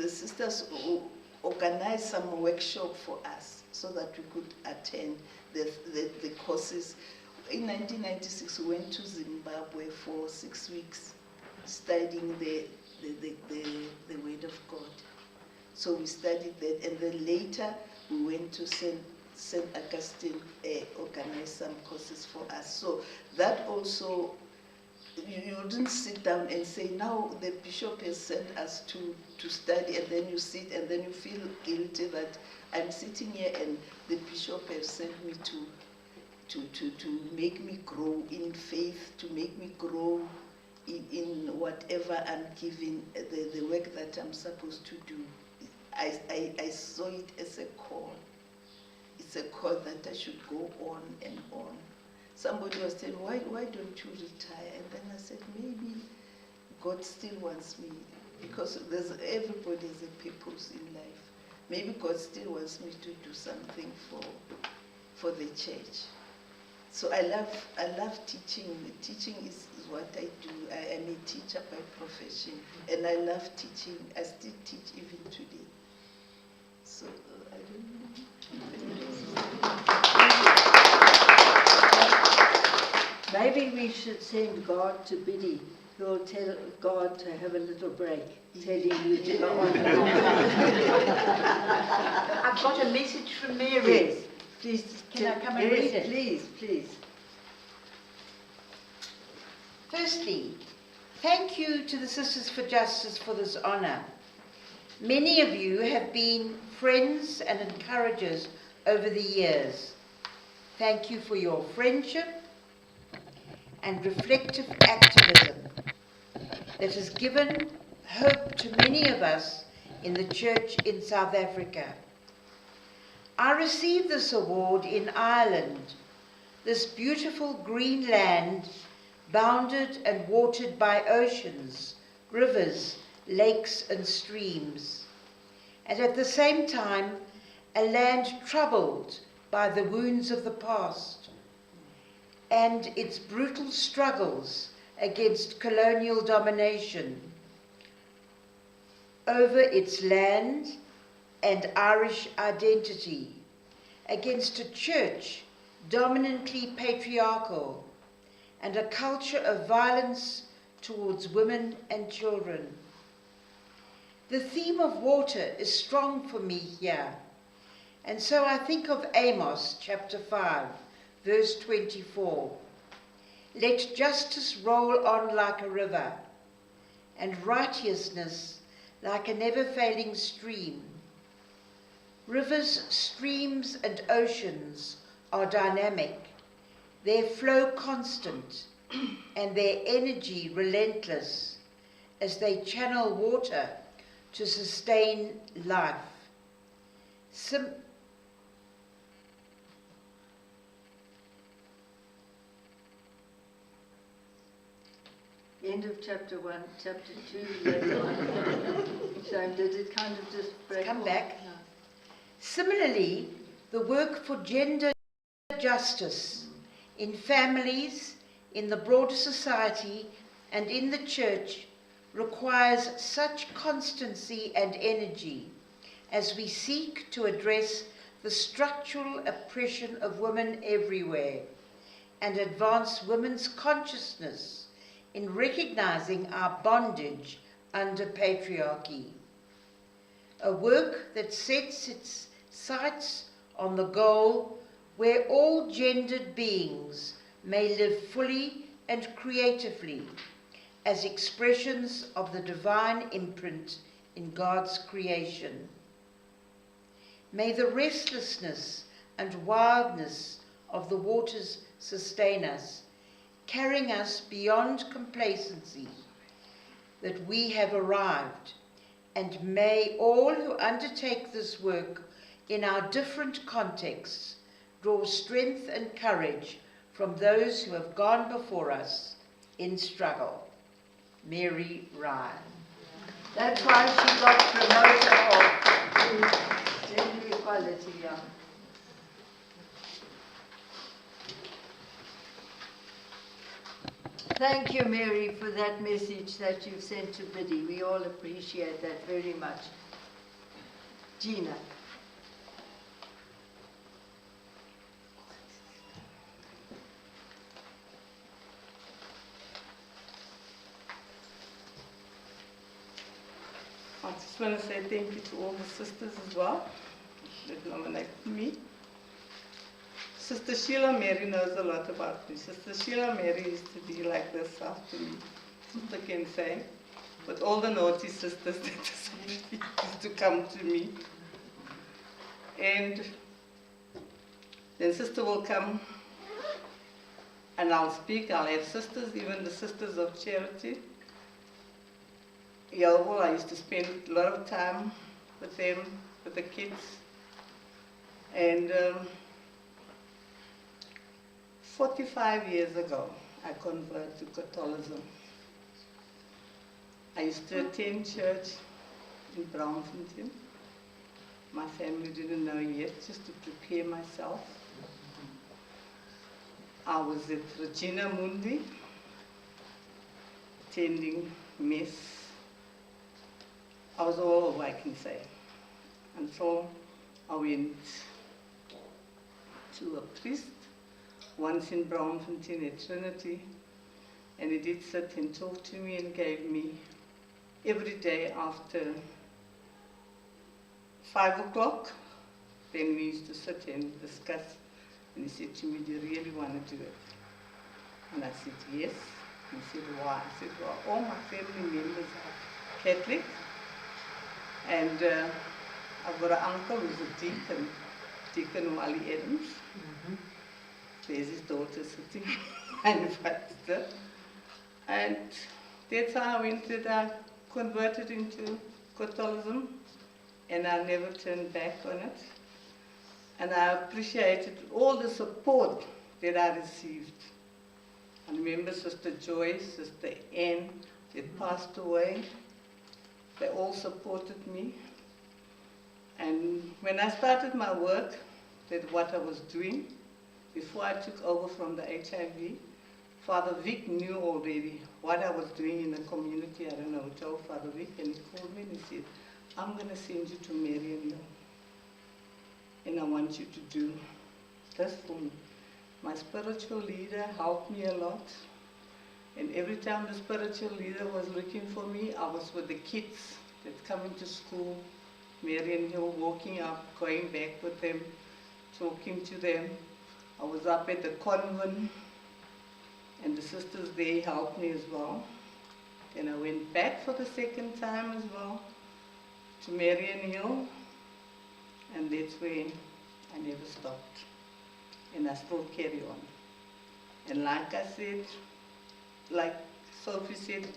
sisters who organized some workshop for us so that we could attend the courses. In 1996, we went to Zimbabwe for 6 weeks, studying the Word of God. So we studied that, and then later we went to St. Augustine, organized some courses for us. So that also, you wouldn't sit down and say, now the bishop has sent us to study, and then you sit and then you feel guilty that I'm sitting here and the bishop has sent me to make me grow in faith, to make me grow in whatever I'm given, the work that I'm supposed to do. I saw it as a call. It's a call that I should go on and on. Somebody was saying, why don't you retire? And then I said, maybe God still wants me, because everybody has a purpose in life. Maybe God still wants me to do something for the church. So I love teaching. Teaching is what I do. I am a teacher by profession, and I love teaching. I still teach even today. So I don't know. Maybe we should send God to Biddy. We'll tell God to have a little break, telling you to go on. I've got a message from Mary. Yes, please. Can I come and read it? Please. Firstly, thank you to the Sisters for Justice for this honour. Many of you have been friends and encouragers over the years. Thank you for your friendship and reflective activism that has given hope to many of us in the church in South Africa. I received this award in Ireland, this beautiful green land bounded and watered by oceans, rivers, lakes and streams, and at the same time a land troubled by the wounds of the past and its brutal struggles against colonial domination over its land and Irish identity, against a church dominantly patriarchal and a culture of violence towards women and children. The theme of water is strong for me here, and so I think of Amos chapter 5, verse 24. Let justice roll on like a river, and righteousness like a never-failing stream. Rivers, streams, and oceans are dynamic, their flow constant, and their energy relentless as they channel water to sustain life. End of chapter 1, chapter 2, later on. So did it kind of just break Come off? back. No. Similarly, the work for gender justice in families, in the broader society, and in the church requires such constancy and energy as we seek to address the structural oppression of women everywhere and advance women's consciousness in recognizing our bondage under patriarchy. A work that sets its sights on the goal where all gendered beings may live fully and creatively as expressions of the divine imprint in God's creation. May the restlessness and wildness of the waters sustain us, carrying us beyond complacency that we have arrived, and may all who undertake this work in our different contexts draw strength and courage from those who have gone before us in struggle. Mary Ryan. That's why she got promoted to gender equality. Yeah. Thank you, Mary, for that message that you've sent to Biddy. We all appreciate that very much. Gina. I just want to say thank you to all the sisters as well that nominated me. Sister Sheila Mary knows a lot about me. Sister Sheila Mary used to be like this after me, Sister can say, with all the naughty sisters that used to come to me. And then Sister will come and I'll speak. I'll have sisters, even the Sisters of Charity. Yeah, well, I used to spend a lot of time with them, with the kids. And 45 years ago, I converted to Catholicism. I used to attend church in Braamfontein. My family didn't know yet, just to prepare myself. I was at Regina Mundi, attending Mass. I was all over, I can say, until I went to a priest, once in Braamfontein at Trinity, and he did sit and talk to me and gave me every day after 5 o'clock. Then we used to sit and discuss, and he said to me, "Do you really want to do it?" And I said, "Yes." And he said, "Why?" I said, "Well, all my family members are Catholic, and I've got an uncle who's a deacon, Deacon Wally Adams. There's his daughter sitting, and pastor. And that's how I went that I converted into Catholicism, and I never turned back on it. And I appreciated all the support that I received. I remember Sister Joy, Sister Anne, they passed away. They all supported me. And when I started my work, that what I was doing, before I took over from the HIV, Father Vic knew already what I was doing in the community. I don't know, I told Father Vic, and he called me and he said, "I'm going to send you to Marion, and I want you to do this for me." My spiritual leader helped me a lot. And every time the spiritual leader was looking for me, I was with the kids that coming to school, Marion Hill, walking up, going back with them, talking to them. I was up at the convent, and the sisters there helped me as well. Then I went back for the second time as well to Marion Hill, and that's where I never stopped. And I still carry on. And like I said, like Sophie said,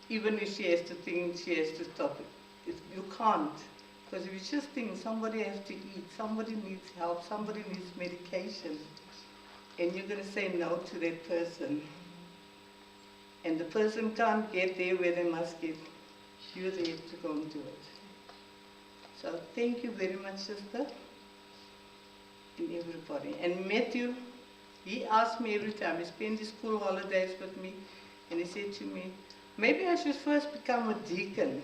even if she has to think, she has to stop it. You can't. Because if you just think somebody has to eat, somebody needs help, somebody needs medication, and you're going to say no to that person, and the person can't get there where they must get, you're there to go and do it. So thank you very much, sister, and everybody. And Matthew, he asked me every time, he spent his school holidays with me, And he said to me, maybe I should first become a deacon,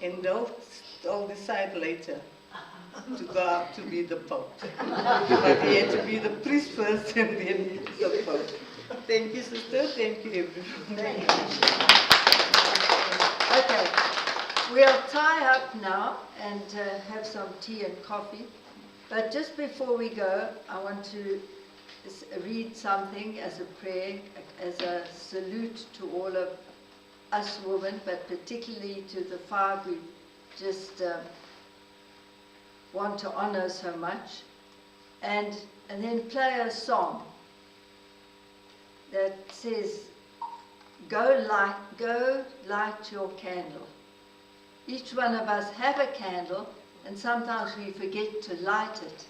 and I'll decide later to go up to be the Pope. But he had to be the priest first and then the Pope. Thank you, sister. Thank you, everyone. Okay, we'll tie up now and have some tea and coffee. But just before we go, I want to read something as a prayer, as a salute to all of us women, but particularly to the 5 we just want to honor so much. And then play a song that says, go light your candle. Each one of us have a candle, and sometimes we forget to light it,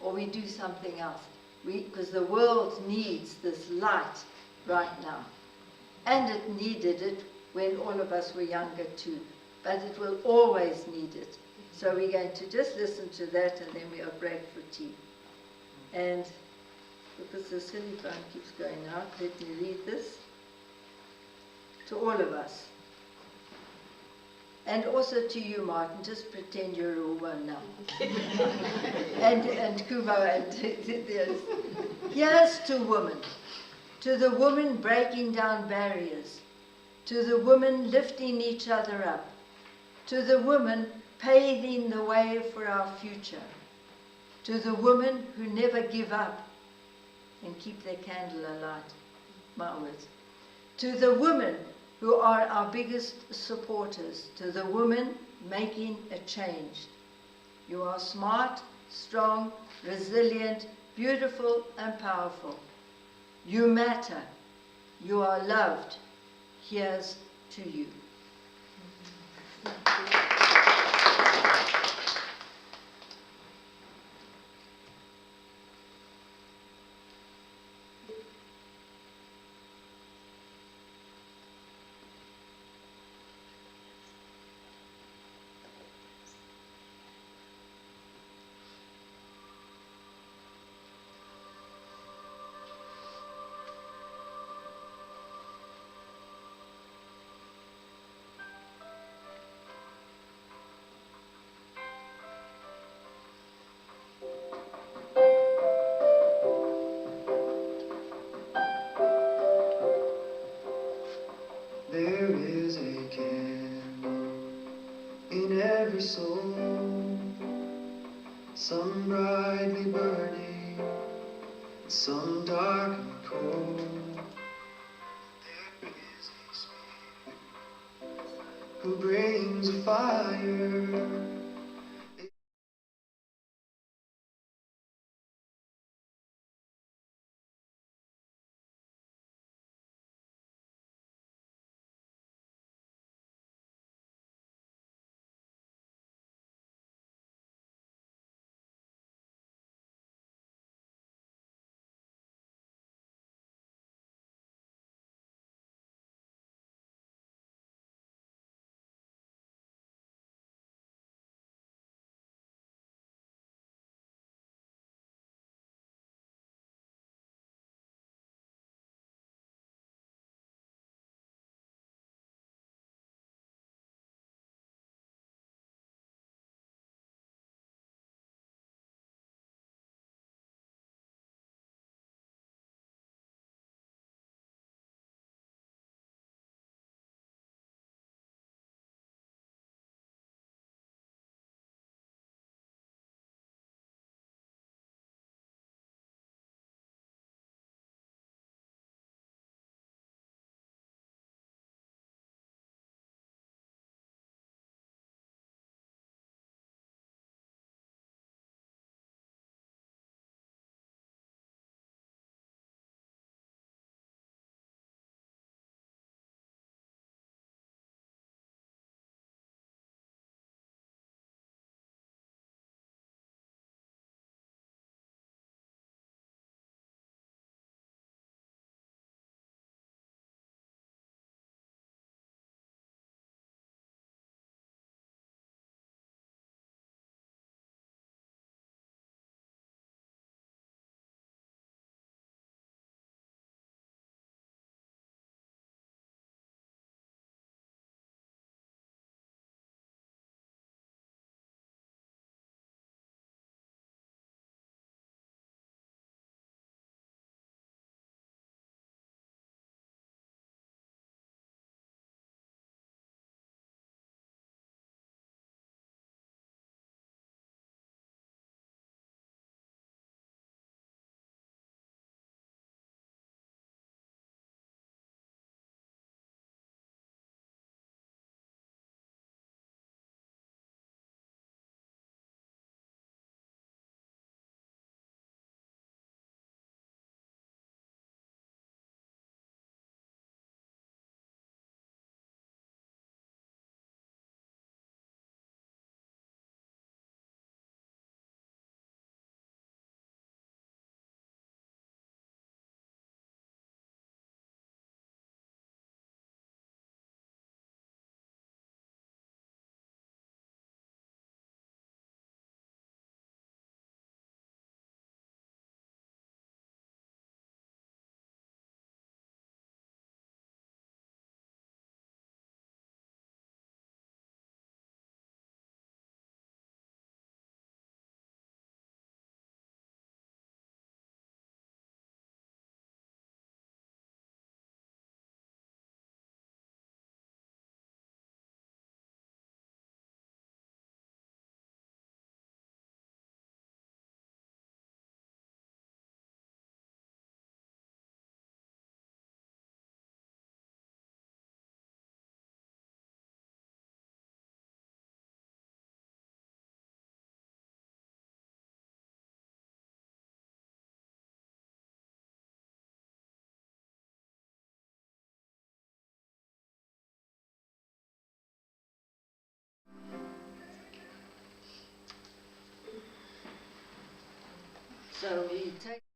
or we do something else. Because the world needs this light right now. And it needed it when all of us were younger too. But it will always need it. So we're going to just listen to that, and then we'll break for tea. And because the silly phone keeps going out, let me read this to all of us. And also to you, Martin, just pretend you're a woman now. and Kumo, and here's to women, to the women breaking down barriers, to the women lifting each other up, to the women paving the way for our future, to the women who never give up and keep their candle alight, my words, to the women who are our biggest supporters, to the women making a change. You are smart, strong, resilient, beautiful, and powerful. You matter. You are loved. Here's to you. There is a candle in every soul, some brightly burning, some dark and cold. There is a spirit who brings a fire So we take